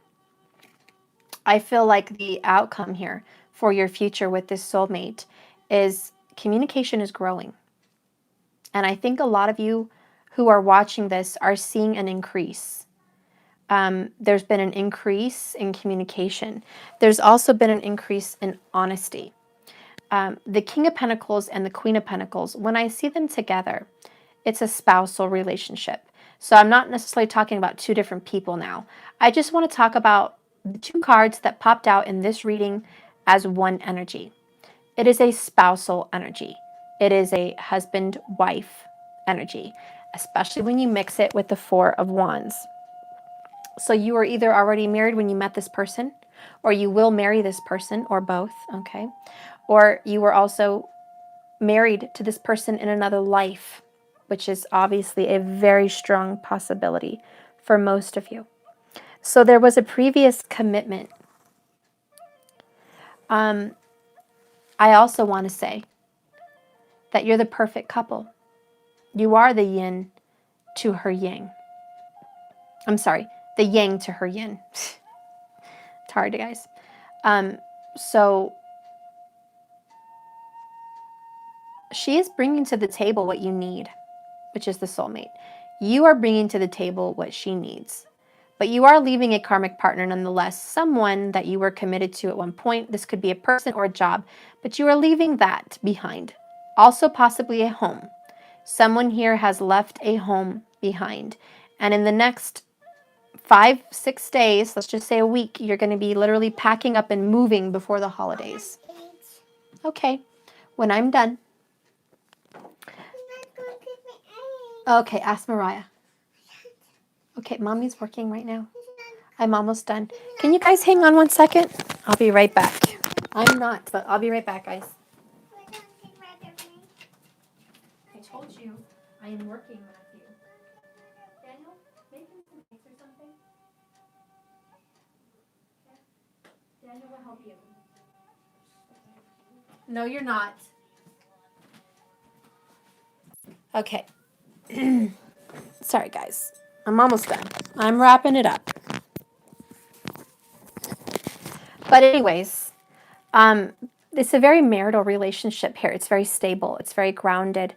I feel like the outcome here for your future with this soulmate is communication is growing. And I think a lot of you who are watching this are seeing an increase. There's been an increase in communication. There's also been an increase in honesty. The King of Pentacles and the Queen of Pentacles, when I see them together, it's a spousal relationship. So I'm not necessarily talking about two different people now. I just want to talk about the two cards that popped out in this reading as one energy. It is a spousal energy. It is a husband-wife energy, especially when you mix it with the Four of Wands. So you were either already married when you met this person, or you will marry this person, or both, okay? Or you were also married to this person in another life, which is obviously a very strong possibility for most of you. So there was a previous commitment. I also want to say that you're the perfect couple. You are the yin to her yang. I'm sorry, the yang to her yin. It's hard, guys. So she is bringing to the table what you need, which is the soulmate. You are bringing to the table what she needs. But you are leaving a karmic partner nonetheless, someone that you were committed to at one point. This could be a person or a job, but you are leaving that behind. Also possibly a home. Someone here has left a home behind. And in the next 5-6 days, let's just say a week, you're going to be literally packing up and moving before the holidays. Okay, when I'm done. Okay, ask Mariah. Okay, Mommy's working right now. I'm almost done. Can you guys hang on 1 second? I'll be right back. I'm not, but I'll be right back, guys. I told you I am working, Matthew. Daniel, make him some cakes or something. Yeah. Daniel will help you. No, you're not. Okay. Sorry, guys. I'm almost done. I'm wrapping it up. But anyways, it's a very marital relationship here. It's very stable. It's very grounded.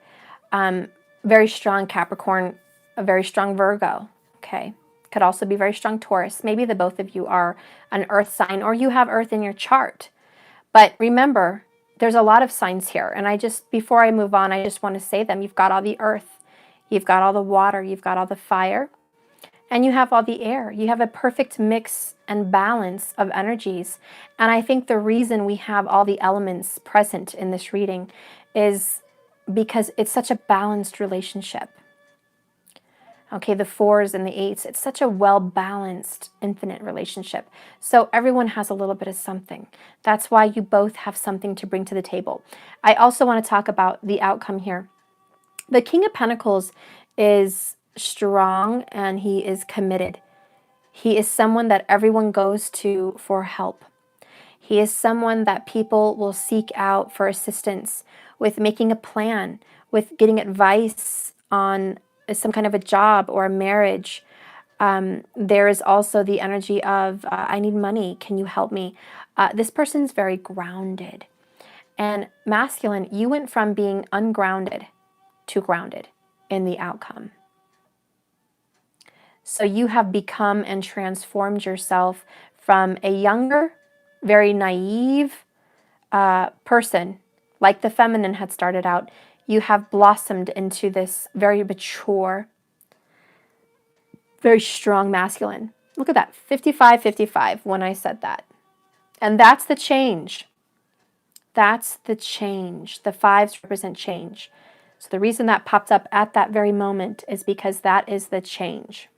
Very strong Capricorn, a very strong Virgo. Okay. Could also be very strong Taurus. Maybe the both of you are an earth sign, or you have earth in your chart. But remember, there's a lot of signs here. And before I move on, I just want to say them. You've got all the earth. You've got all the water. You've got all the fire. And you have all the air. You have a perfect mix and balance of energies. And I think the reason we have all the elements present in this reading is because it's such a balanced relationship. Okay, the 4s and the 8s, it's such a well-balanced, infinite relationship. So everyone has a little bit of something. That's why you both have something to bring to the table. I also want to talk about the outcome here. The King of Pentacles is strong and he is committed. He is someone that everyone goes to for help. He is someone that people will seek out for assistance with making a plan, with getting advice on some kind of a job or a marriage. There is also the energy of, I need money. Can you help me? This person's very grounded. And masculine, you went from being ungrounded to grounded in the outcome. So you have become and transformed yourself from a younger, very naive person, like the feminine had started out. You have blossomed into this very mature, very strong masculine. Look at that, 55-55 when I said that. And that's the change. That's the change. The fives represent change. So the reason that popped up at that very moment is because that is the change.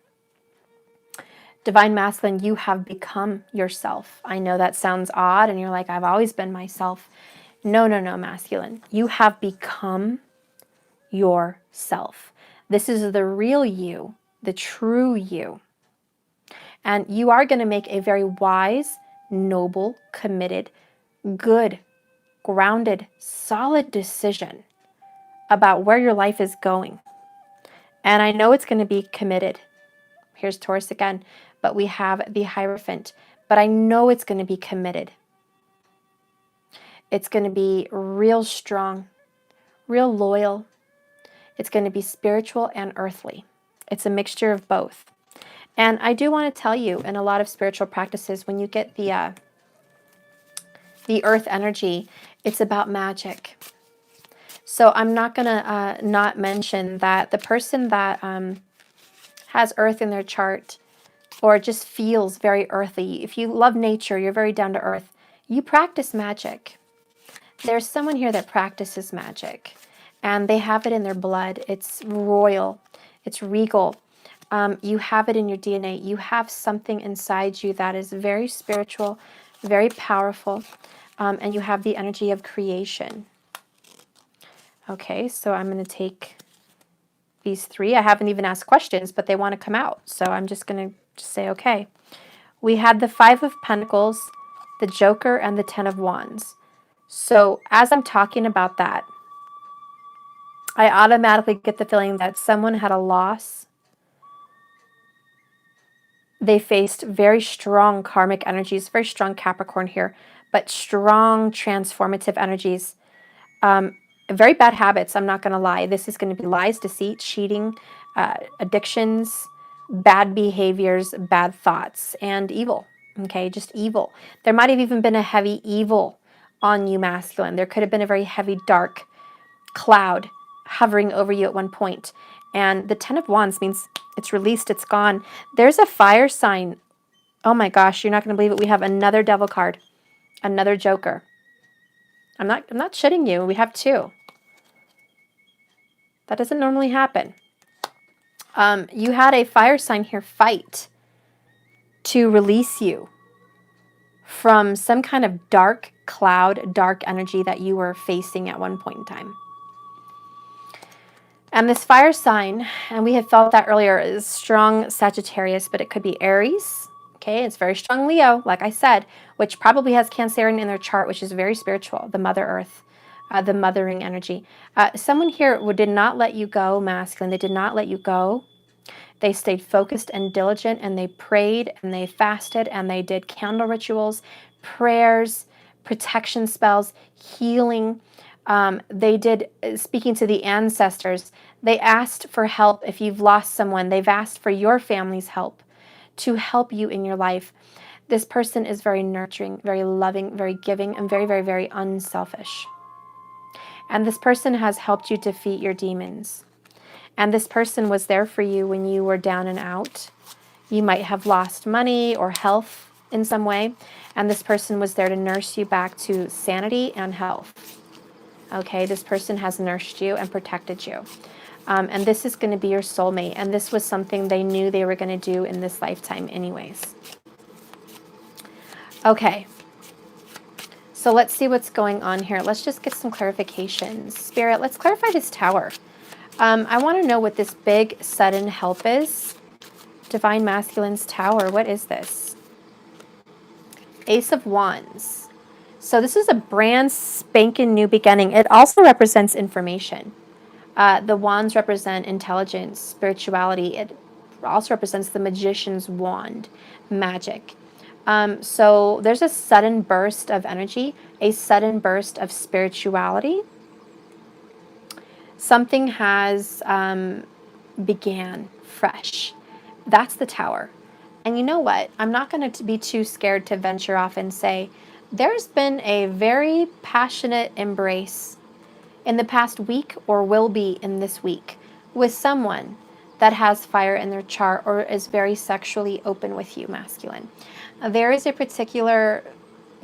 Divine masculine, you have become yourself. I know that sounds odd and you're like, I've always been myself. No, masculine. You have become yourself. This is the real you, the true you. And you are going to make a very wise, noble, committed, good, grounded, solid decision about where your life is going. And I know it's going to be committed. Here's Taurus again, but we have the Hierophant. But I know it's going to be committed. It's going to be real strong, real loyal. It's going to be spiritual and earthly. It's a mixture of both. And I do want to tell you, in a lot of spiritual practices, when you get the earth energy, it's about magic. So I'm not going to not mention that the person that has earth in their chart or just feels very earthy, if you love nature, you're very down to earth, you practice magic. There's someone here that practices magic, and they have it in their blood. It's royal. It's regal. You have it in your DNA. You have something inside you that is very spiritual, very powerful, and you have the energy of creation. Okay, so I'm going to take these three. I haven't even asked questions, but they want to come out. So I'm just going to say, okay. We had the Five of Pentacles, the Joker, and the Ten of Wands. So as I'm talking about that, I automatically get the feeling that someone had a loss. They faced very strong karmic energies, very strong Capricorn here, but strong transformative energies. Very bad habits, I'm not going to lie. This is going to be lies, deceit, cheating, addictions, bad behaviors, bad thoughts, and evil. Okay, just evil. There might have even been a heavy evil on you, masculine. There could have been a very heavy, dark cloud hovering over you at one point. And the Ten of Wands means it's released, it's gone. There's a fire sign. Oh my gosh, you're not going to believe it. We have another devil card, another Joker. I'm not shitting you. We have two. That doesn't normally happen. You had a fire sign here fight to release you from some kind of dark cloud, dark energy that you were facing at one point in time. And this fire sign, and we had felt that earlier, is strong Sagittarius, but it could be Aries. Okay, it's very strong Leo, like I said, which probably has Cancerian in their chart, which is very spiritual, the Mother Earth, the mothering energy. Someone here did not let you go, masculine. They did not let you go. They stayed focused and diligent, and they prayed, and they fasted, and they did candle rituals, prayers, protection spells, healing. They did, speaking to the ancestors, they asked for help. If you've lost someone, they've asked for your family's help to help you in your life. This person is very nurturing, very loving, very giving, and very, very, very unselfish. And this person has helped you defeat your demons. And this person was there for you when you were down and out. You might have lost money or health in some way, and this person was there to nurse you back to sanity and health. Okay, this person has nursed you and protected you. And this is going to be your soulmate. And this was something they knew they were going to do in this lifetime anyways. Okay. So let's see what's going on here. Let's just get some clarifications. Spirit, let's clarify this Tower. I want to know what this big sudden help is. Divine Masculine's Tower. What is this? Ace of Wands. So this is a brand spanking new beginning. It also represents information. The wands represent intelligence, spirituality. It also represents the magician's wand, magic. So there's a sudden burst of energy, a sudden burst of spirituality. Something has began fresh. That's the Tower. And you know what? I'm not going to be too scared to venture off and say there's been a very passionate embrace in the past week or will be in this week with someone that has fire in their chart or is very sexually open with you, masculine. There is a particular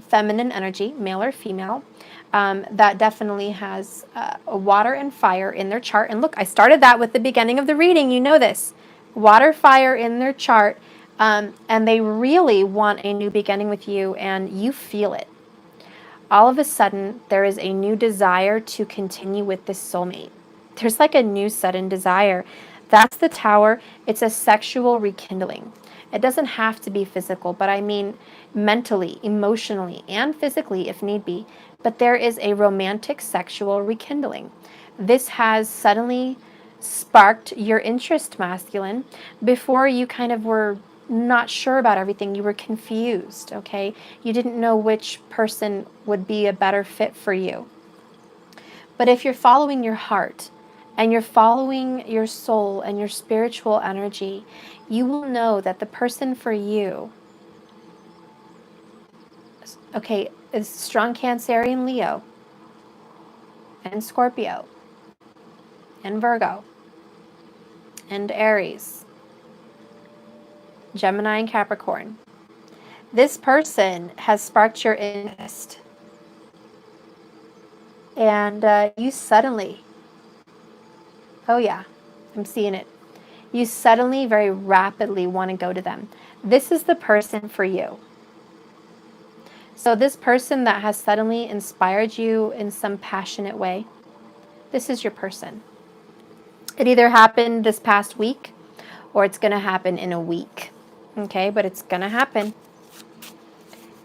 feminine energy, male or female, that definitely has water and fire in their chart. And look, I started that with the beginning of the reading. You know this. Water, fire in their chart. And they really want a new beginning with you, and you feel it. All of a sudden, there is a new desire to continue with this soulmate. There's like a new sudden desire. That's the Tower. It's a sexual rekindling. It doesn't have to be physical, but I mean mentally, emotionally, and physically if need be. But there is a romantic sexual rekindling. This has suddenly sparked your interest, masculine. Before, you kind of were not sure about everything. You were confused, okay? You didn't know which person would be a better fit for you. But if you're following your heart and you're following your soul and your spiritual energy, you will know that the person for you, okay, is strong Cancerian Leo and Scorpio and Virgo and Aries, Gemini and Capricorn. This person has sparked your interest. And you suddenly, oh yeah, I'm seeing it. You suddenly, very rapidly want to go to them. This is the person for you. So this person that has suddenly inspired you in some passionate way, this is your person. It either happened this past week or it's going to happen in a week. Okay, but it's going to happen.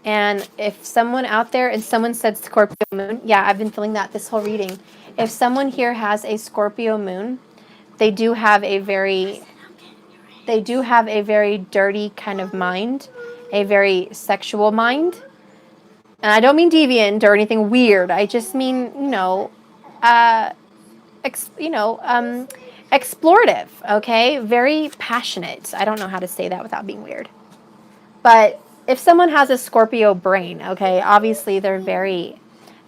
And if someone out there, and someone said Scorpio moon, yeah, I've been feeling that this whole reading. If someone here has a Scorpio moon, they do have a very dirty kind of mind, a very sexual mind. And I don't mean deviant or anything weird. I just mean, explorative, okay? Very passionate. I don't know how to say that without being weird. But if someone has a Scorpio brain, okay, obviously they're very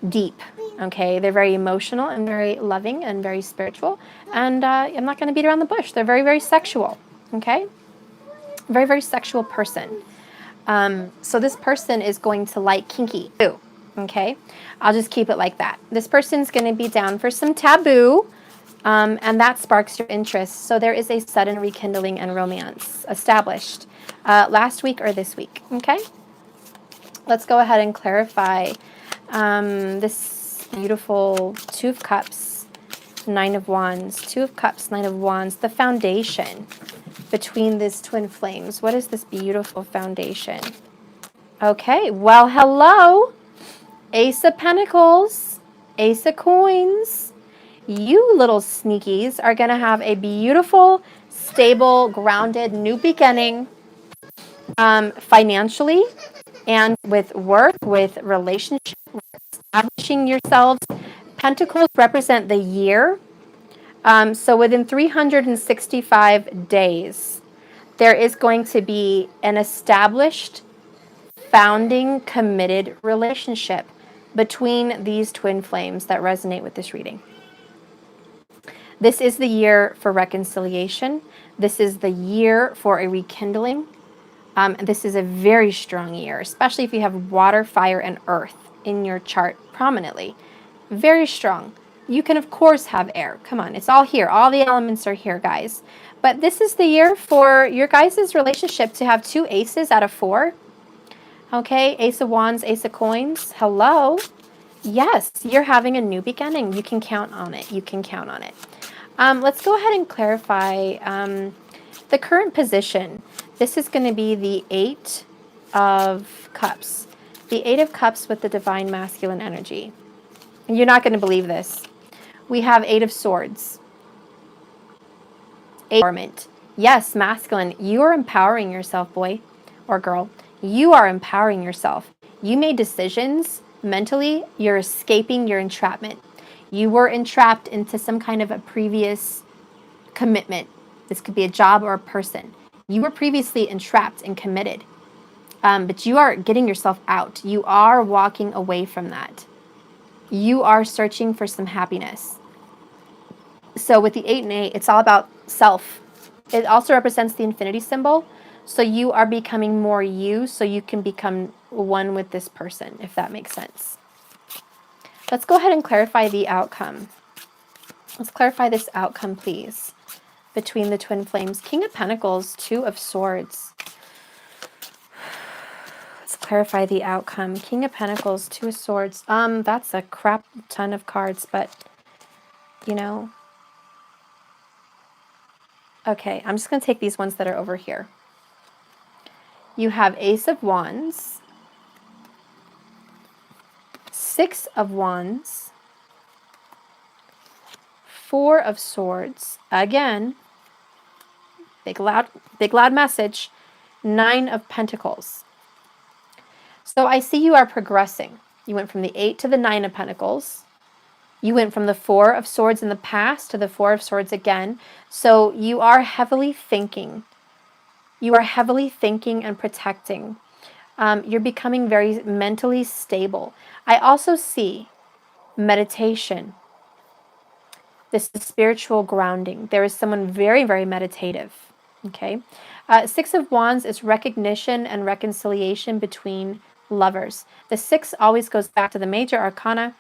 deep, okay? They're very emotional and very loving and very spiritual. And I'm not going to beat around the bush. They're very, very sexual, okay? Very, very sexual person. So this person is going to like kinky too, okay? I'll just keep it like that. This person's going to be down for some taboo, and that sparks your interest. So there is a sudden rekindling and romance established last week or this week, okay? Let's go ahead and clarify this beautiful Two of Cups, Nine of Wands, Two of Cups, Nine of Wands, the foundation between these twin flames. What is this beautiful foundation? Okay, well, hello. Ace of Pentacles, Ace of Coins. You little sneakies are going to have a beautiful, stable, grounded new beginning financially and with work, with relationship, establishing yourselves. Pentacles represent the year. So within 365 days, there is going to be an established, founding, committed relationship between these twin flames that resonate with this reading. This is the year for reconciliation. This is the year for a rekindling. This is a very strong year, especially if you have water, fire, and earth in your chart prominently. Very strong. You can, of course, have air. Come on, it's all here. All the elements are here, guys. But this is the year for your guys' relationship to have two aces out of four. Okay, Ace of Wands, Ace of Coins. Hello. Yes, you're having a new beginning. You can count on it. You can count on it. Let's go ahead and clarify the current position. This is going to be the Eight of Cups. The Eight of Cups with the Divine Masculine energy. You're not going to believe this. We have Eight of Swords. Empowerment. Yes, masculine. You are empowering yourself, boy or girl. You are empowering yourself. You made decisions mentally. You're escaping your entrapment. You were entrapped into some kind of a previous commitment. This could be a job or a person. You were previously entrapped and committed, but you are getting yourself out. You are walking away from that. You are searching for some happiness. So with the 8 and 8, it's all about self. It also represents the infinity symbol. So you are becoming more you, so you can become one with this person, if that makes sense. Let's go ahead and clarify the outcome. Let's clarify this outcome, please, between the twin flames. King of Pentacles, Two of Swords. Let's clarify the outcome. King of Pentacles, Two of Swords. That's a crap ton of cards, but, you know. Okay, I'm just going to take these ones that are over here. You have Ace of Wands, Six of Wands, Four of Swords, again, big loud message, Nine of Pentacles. So I see you are progressing. You went from the 8 to the 9 of Pentacles. You went from the Four of Swords in the past to the Four of Swords again. So you are heavily thinking. You are heavily thinking and protecting. You're becoming very mentally stable. I also see meditation. This is spiritual grounding. There is someone very, very meditative. Okay. Six of Wands is recognition and reconciliation between lovers. The 6 always goes back to the major arcana,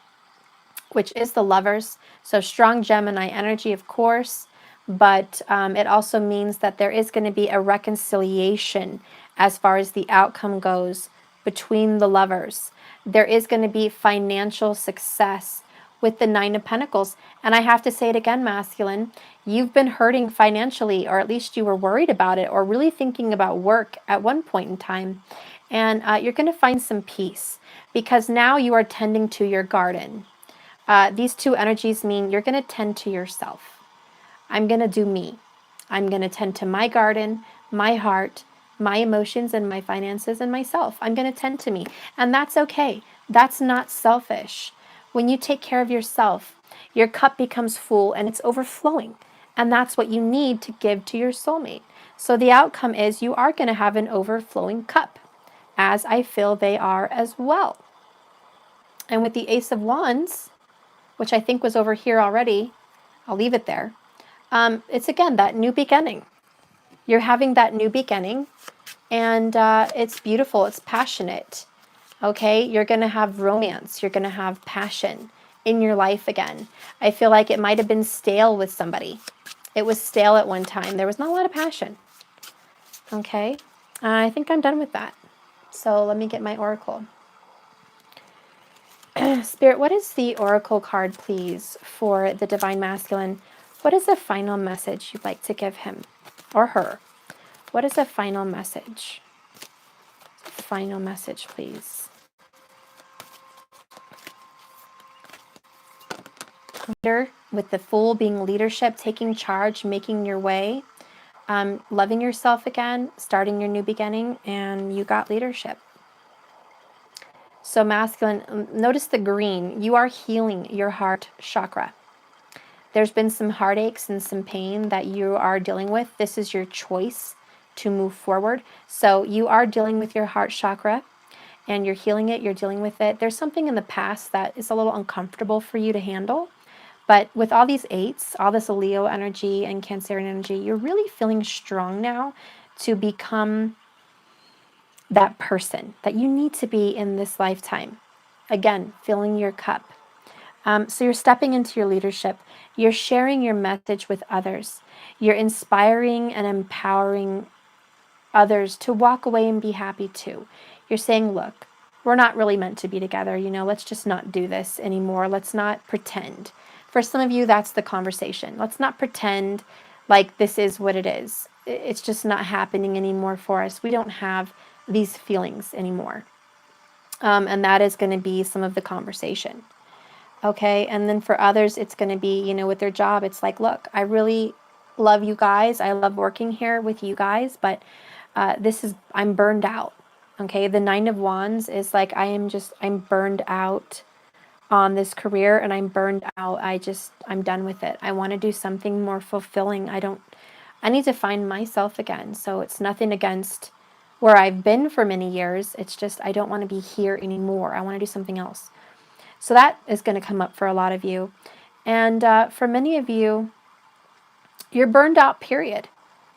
which is the lovers. So strong Gemini energy, of course, but it also means that there is going to be a reconciliation as far as the outcome goes between the lovers. There is going to be financial success with the Nine of Pentacles. And I have to say it again, masculine, you've been hurting financially, or at least you were worried about it, or really thinking about work at one point in time. And you're going to find some peace because now you are tending to your garden. These two energies mean you're going to tend to yourself. I'm going to do me. I'm going to tend to my garden, my heart, my emotions, and my finances, and myself. I'm going to tend to me. And that's okay. That's not selfish. When you take care of yourself, your cup becomes full and it's overflowing. And that's what you need to give to your soulmate. So the outcome is you are going to have an overflowing cup, as I feel they are as well. And with the Ace of Wands, which I think was over here already, I'll leave it there. It's again that new beginning. You're having that new beginning, and it's beautiful. It's passionate. Okay, you're going to have romance. You're going to have passion in your life again. I feel like it might have been stale with somebody. It was stale at one time. There was not a lot of passion. Okay, I think I'm done with that. So let me get my oracle. Spirit, what is the oracle card, please, for the Divine Masculine? What is the final message you'd like to give him or her? What is the final message? Final message, please. Leader, with the Fool being leadership, taking charge, making your way, loving yourself again, starting your new beginning, and you got leadership. So masculine, notice the green. You are healing your heart chakra. There's been some heartaches and some pain that you are dealing with. This is your choice to move forward. So you are dealing with your heart chakra and you're healing it. You're dealing with it. There's something in the past that is a little uncomfortable for you to handle. But with all these 8s, all this Leo energy and Cancerian energy, you're really feeling strong now to become that person that you need to be in this lifetime. Again, filling your cup. So you're stepping into your leadership. You're sharing your message with others. You're inspiring and empowering others to walk away and be happy too. You're saying, look, we're not really meant to be together. You know, let's just not do this anymore. Let's not pretend. For some of you, that's the conversation. Let's not pretend like this is what it is. It's just not happening anymore for us. We don't have these feelings anymore. And that is going to be some of the conversation. Okay. And then for others, it's going to be, with their job, it's like, look, I really love you guys. I love working here with you guys, but I'm burned out. Okay. The Nine of Wands is like, I'm burned out on this career and I'm burned out. I'm done with it. I want to do something more fulfilling. I need to find myself again. So it's nothing against where I've been for many years. It's just, I don't want to be here anymore. I want to do something else. So that is going to come up for a lot of you. And for many of you, you're burned out, period,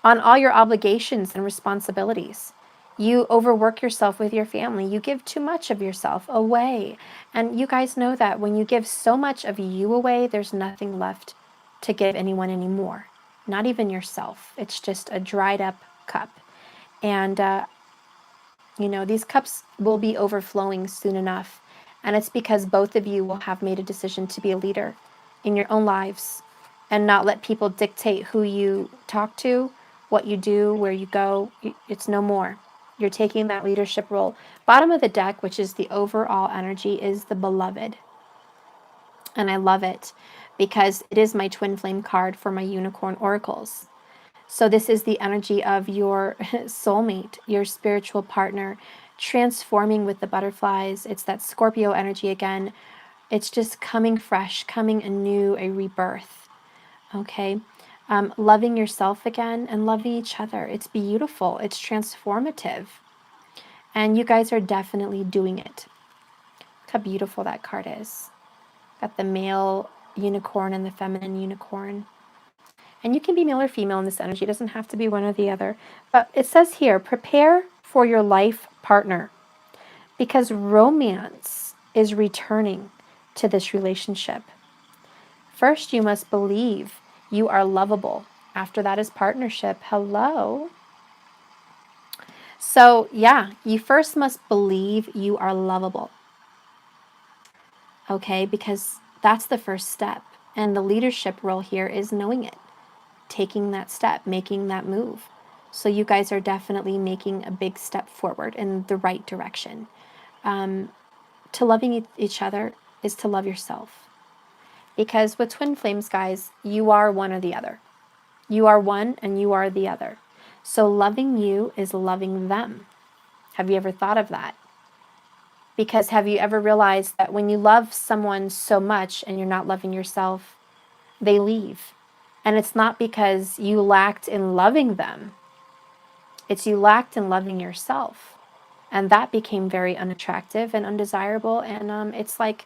on all your obligations and responsibilities. You overwork yourself with your family. You give too much of yourself away. And you guys know that when you give so much of you away, there's nothing left to give anyone anymore. Not even yourself. It's just a dried up cup. And these cups will be overflowing soon enough. And it's because both of you will have made a decision to be a leader in your own lives and not let people dictate who you talk to, what you do, where you go. It's no more. You're taking that leadership role. Bottom of the deck, which is the overall energy, is the beloved. And I love it because it is my twin flame card for my unicorn oracles. So this is the energy of your soulmate, your spiritual partner, transforming with the butterflies. It's that Scorpio energy again. It's just coming fresh, coming anew, a rebirth. Okay. Loving yourself again and loving each other. It's beautiful. It's transformative. And you guys are definitely doing it. Look how beautiful that card is. Got the male unicorn and the feminine unicorn. And you can be male or female in this energy. It doesn't have to be one or the other. But it says here, prepare for your life partner because romance is returning to this relationship. First, you must believe you are lovable. After that is partnership. Hello. So, yeah, you first must believe you are lovable. Okay, because that's the first step. And the leadership role here is knowing it, taking that step, making that move. So you guys are definitely making a big step forward in the right direction. To loving each other is to love yourself. Because with twin flames, guys, you are one or the other. You are one and you are the other. So loving you is loving them. Have you ever thought of that? Because have you ever realized that when you love someone so much and you're not loving yourself, they leave? And it's not because you lacked in loving them. It's you lacked in loving yourself. And that became very unattractive and undesirable. And it's like,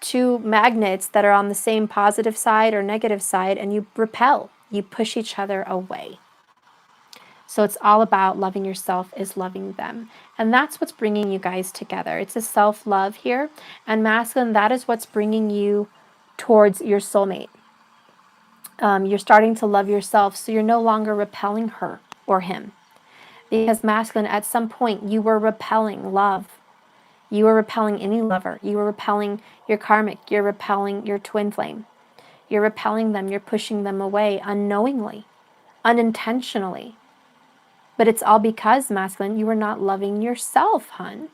two magnets that are on the same positive side or negative side, and you repel. You push each other away. So it's all about loving yourself is loving them. And that's what's bringing you guys together. It's a self-love here. And masculine, that is what's bringing you towards your soulmate. You're starting to love yourself, so you're no longer repelling her or him. Because masculine, at some point, you were repelling love. You were repelling any lover. You were repelling your karmic. You're repelling your twin flame. You're repelling them. You're pushing them away unknowingly, unintentionally. But it's all because, masculine, you were not loving yourself, hun.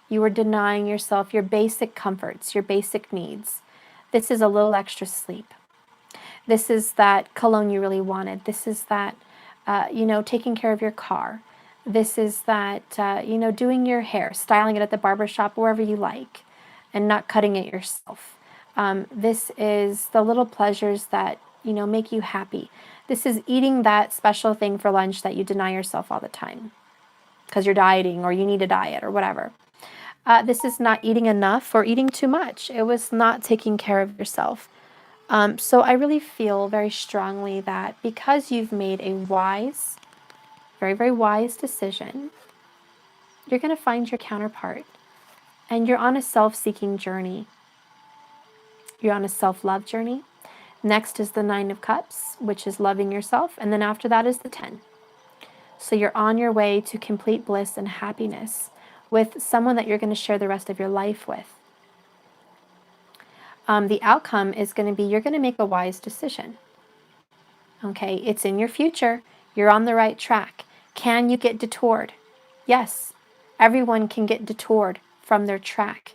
You were denying yourself your basic comforts, your basic needs. This is a little extra sleep. This is that cologne you really wanted. This is that, taking care of your car. This is that, doing your hair, styling it at the barbershop, wherever you like, and not cutting it yourself. This is the little pleasures that, make you happy. This is eating that special thing for lunch that you deny yourself all the time because you're dieting or you need a diet or whatever. This is not eating enough or eating too much. It was not taking care of yourself. So I really feel very strongly that because you've made a wise, very, very wise decision, you're going to find your counterpart. And you're on a self-seeking journey. You're on a self-love journey. Next is the 9 of Cups, which is loving yourself. And then after that is the 10. So you're on your way to complete bliss and happiness with someone that you're going to share the rest of your life with. The outcome is going to be you're going to make a wise decision. Okay, it's in your future. You're on the right track. Can you get detoured? Yes. Everyone can get detoured from their track.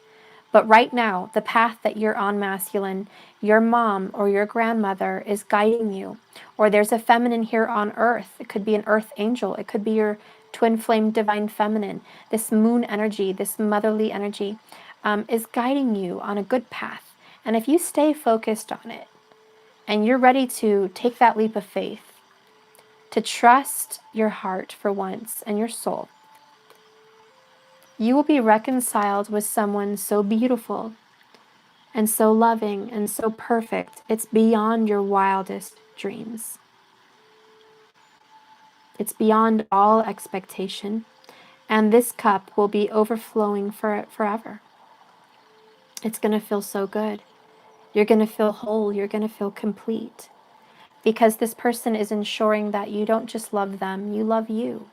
But right now, the path that you're on, masculine, your mom or your grandmother is guiding you. Or there's a feminine here on earth. It could be an earth angel. It could be your twin flame divine feminine. This moon energy, this motherly energy is guiding you on a good path. And if you stay focused on it and you're ready to take that leap of faith, to trust your heart for once and your soul, you will be reconciled with someone so beautiful and so loving and so perfect. It's beyond your wildest dreams. It's beyond all expectation. And this cup will be overflowing forever. It's going to feel so good. You're going to feel whole. You're going to feel complete. Because this person is ensuring that you don't just love them, you love you.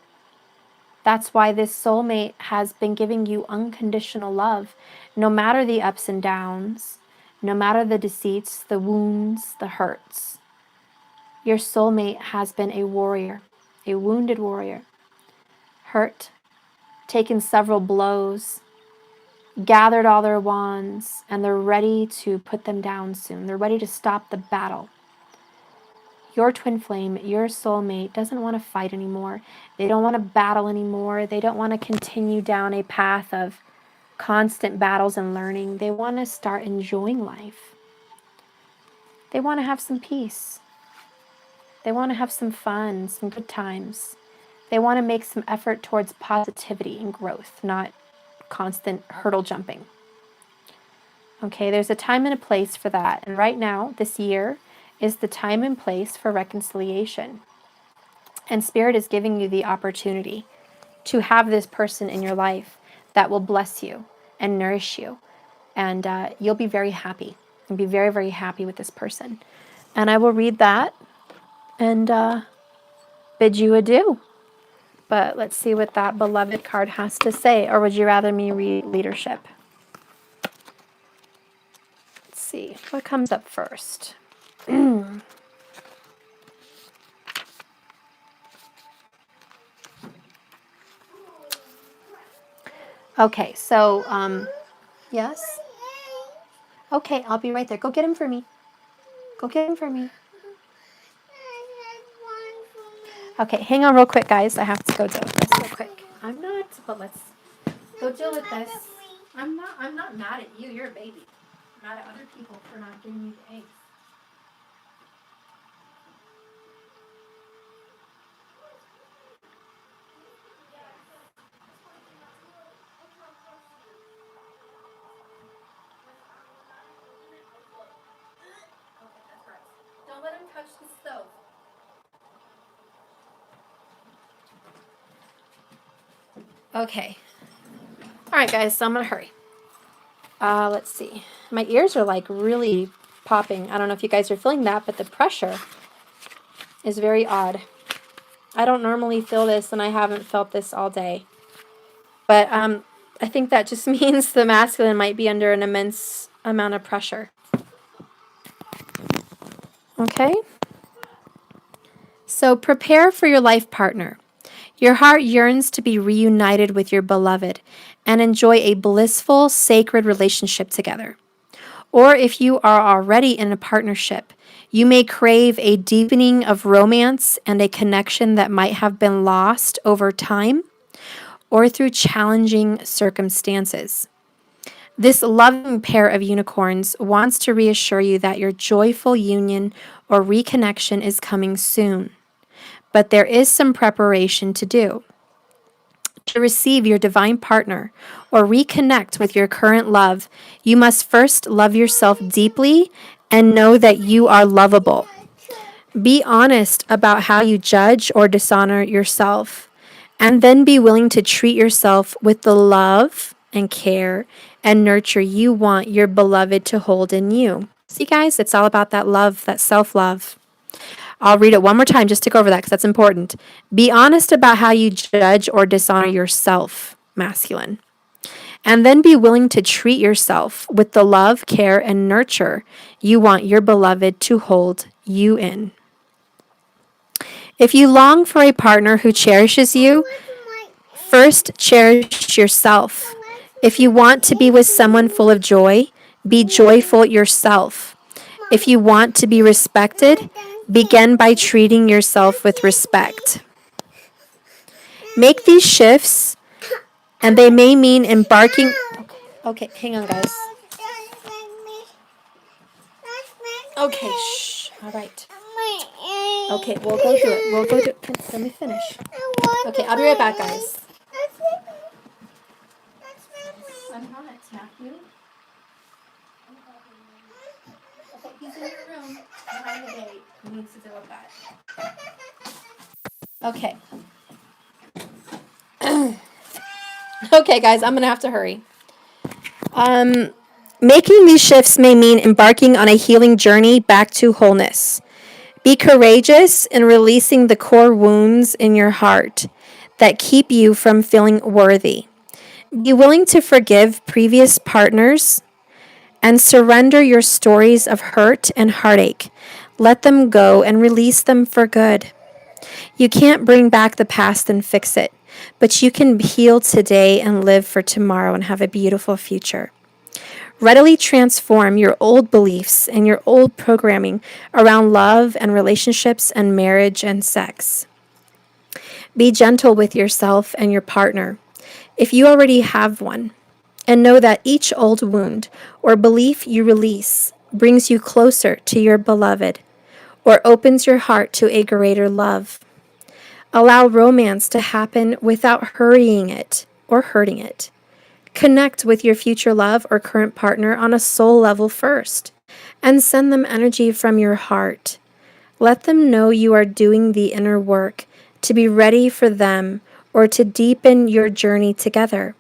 That's why this soulmate has been giving you unconditional love, no matter the ups and downs, no matter the deceits, the wounds, the hurts. Your soulmate has been a warrior, a wounded warrior, hurt, taken several blows, gathered all their wands, and they're ready to put them down soon. They're ready to stop the battle. Your twin flame, your soulmate, doesn't want to fight anymore. They don't want to battle anymore. They don't want to continue down a path of constant battles and learning. They want to start enjoying life. They want to have some peace. They want to have some fun, some good times. They want to make some effort towards positivity and growth, not constant hurdle jumping. Okay, there's a time and a place for that. And right now, this year, is the time and place for reconciliation. And Spirit is giving you the opportunity to have this person in your life that will bless you and nourish you. And you'll be very happy and be very, very happy with this person. And I will read that and bid you adieu. But let's see what that beloved card has to say. Or would you rather me read leadership? Let's see. What comes up first? Okay, so, yes? Okay, I'll be right there. Go get him for me. Go get him for me. Okay, hang on real quick, guys. I have to go deal with this real quick. I'm not, but let's go deal with this. I'm not mad at you. You're a baby. I'm mad at other people for not giving you the eggs. Don't let him touch the stove. Okay. All right, guys, so I'm going to hurry. Let's see. My ears are like really popping. I don't know if you guys are feeling that, but the pressure is very odd. I don't normally feel this, and I haven't felt this all day. But I think that just means the masculine might be under an immense amount of pressure. Okay? So prepare for your life partner. Your heart yearns to be reunited with your beloved and enjoy a blissful, sacred relationship together. Or if you are already in a partnership, you may crave a deepening of romance and a connection that might have been lost over time or through challenging circumstances. This loving pair of unicorns wants to reassure you that your joyful union or reconnection is coming soon. But there is some preparation to do. To receive your divine partner or reconnect with your current love, you must first love yourself deeply and know that you are lovable. Be honest about how you judge or dishonor yourself, and then be willing to treat yourself with the love and care and nurture you want your beloved to hold in you. See, guys, it's all about that love, that self-love. I'll read it one more time just to go over that because that's important. Be honest about how you judge or dishonor yourself, masculine. And then be willing to treat yourself with the love, care, and nurture you want your beloved to hold you in. If you long for a partner who cherishes you, First, cherish yourself. If you want to be with someone full of joy, be joyful yourself. If you want to be respected, begin by treating yourself with respect. Make these shifts, and they may mean embarking. Okay, hang on, guys. Okay, shh. All right. Okay, we'll go through it. We'll go through it. Let me finish. Okay, I'll be right back, guys. I'm not, Matthew. Okay, he's in your room behind the gate. He needs to deal with that. Okay. Okay, guys, I'm going to have to hurry. Making these shifts may mean embarking on a healing journey back to wholeness. Be courageous in releasing the core wounds in your heart that keep you from feeling worthy. Be willing to forgive previous partners and surrender your stories of hurt and heartache. Let them go and release them for good. You can't bring back the past and fix it, but you can heal today and live for tomorrow and have a beautiful future. Readily transform your old beliefs and your old programming around love and relationships and marriage and sex. Be gentle with yourself and your partner, if you already have one, and know that each old wound or belief you release brings you closer to your beloved or opens your heart to a greater love. Allow romance to happen without hurrying it or hurting it. Connect with your future love or current partner on a soul level first, and send them energy from your heart. Let them know you are doing the inner work to be ready for them or to deepen your journey together,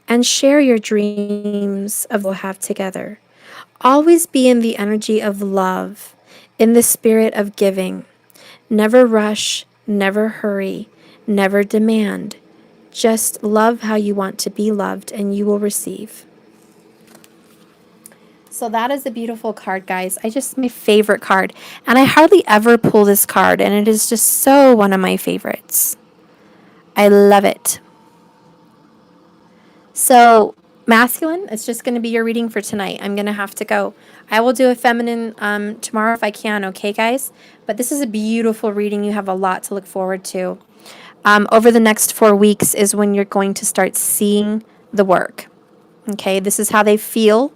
and share your dreams of what you'll have together. Always be in the energy of love, in the spirit of giving. Never rush, never hurry, never demand. Just love how you want to be loved, and you will receive. So that is a beautiful card, guys. My favorite card. And I hardly ever pull this card, and it is just so one of my favorites. I love it. So, masculine, it's just going to be your reading for tonight. I'm going to have to go. I will do a feminine tomorrow if I can, okay, guys? But this is a beautiful reading. You have a lot to look forward to. Over the next 4 weeks is when you're going to start seeing the work. Okay, this is how they feel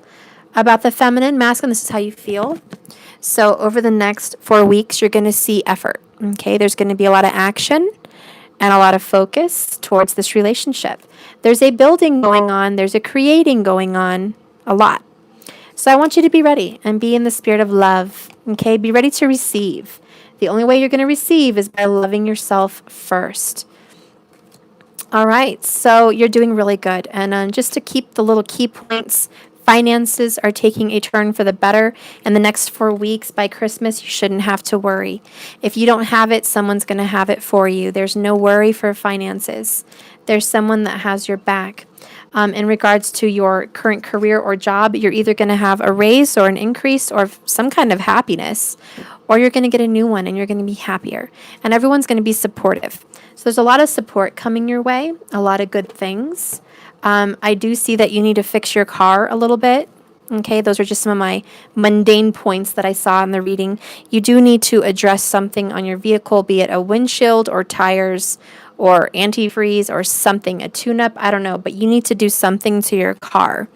about the feminine, masculine. This is how you feel. So over the next 4 weeks, you're going to see effort. Okay, there's going to be a lot of action and a lot of focus towards this relationship. There's a building going on. There's a creating going on. A lot. So I want you to be ready and be in the spirit of love. Okay, be ready to receive. The only way you're going to receive is by loving yourself first. All right, so you're doing really good. And just to keep the little key points, finances are taking a turn for the better. In the next 4 weeks, by Christmas, you shouldn't have to worry. If you don't have it, someone's going to have it for you. There's no worry for finances. There's someone that has your back. In regards to your current career or job, you're either going to have a raise or an increase or some kind of happiness, or you're going to get a new one and you're going to be happier. And everyone's going to be supportive. So there's a lot of support coming your way, a lot of good things. I do see that you need to fix your car a little bit. Okay, those are just some of my mundane points that I saw in the reading. You do need to address something on your vehicle, be it a windshield or tires or antifreeze or something, a tune-up, I don't know, but you need to do something to your car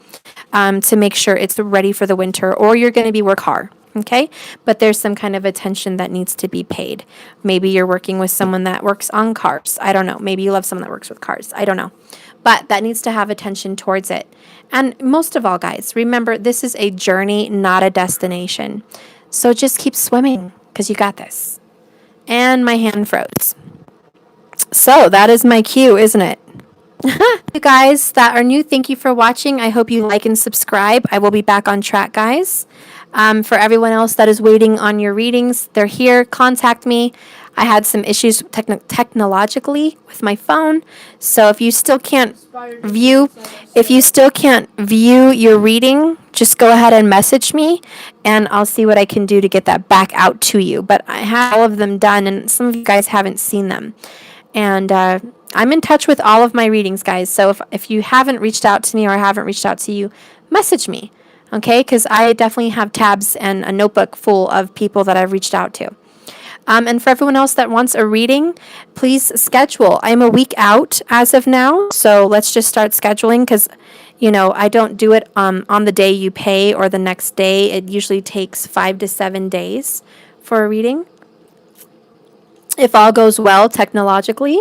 to make sure it's ready for the winter, or you're going to be work hard. Okay, but there's some kind of attention that needs to be paid. Maybe you're working with someone that works on cars. I don't know. Maybe you love someone that works with cars. I don't know. But that needs to have attention towards it. And most of all, guys, remember, this is a journey, not a destination. So just keep swimming because you got this. And my hand froze. So that is my cue, isn't it? You guys that are new, thank you for watching. I hope you like and subscribe. I will be back on track, guys. For everyone else that is waiting on your readings, they're here. Contact me. I had some issues technologically with my phone. So if you still can't view your reading, just go ahead and message me and I'll see what I can do to get that back out to you. But I have all of them done and some of you guys haven't seen them. And I'm in touch with all of my readings, guys. So if you haven't reached out to me or I haven't reached out to you, message me, okay? Because I definitely have tabs and a notebook full of people that I've reached out to. And for everyone else that wants a reading, please schedule. I'm a week out as of now, so let's just start scheduling because, I don't do it on the day you pay or the next day. It usually takes 5 to 7 days for a reading. If all goes well technologically,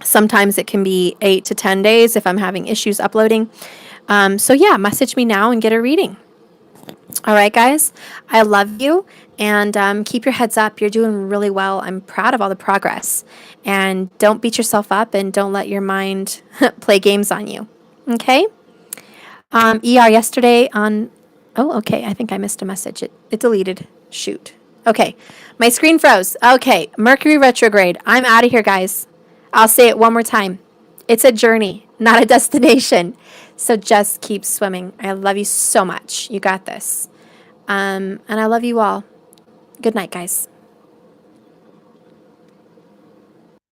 sometimes it can be 8 to 10 days if I'm having issues uploading. So yeah, message me now and get a reading. All right, guys, I love you, and keep your heads up. You're doing really well. I'm proud of all the progress. And don't beat yourself up and don't let your mind play games on you. Okay? Yesterday on. Oh, okay. I think I missed a message. It deleted. Shoot. Okay. My screen froze. Okay. Mercury retrograde. I'm out of here, guys. I'll say it one more time. It's a journey, not a destination. So just keep swimming. I love you so much. You got this. And I love you all. Good night, guys.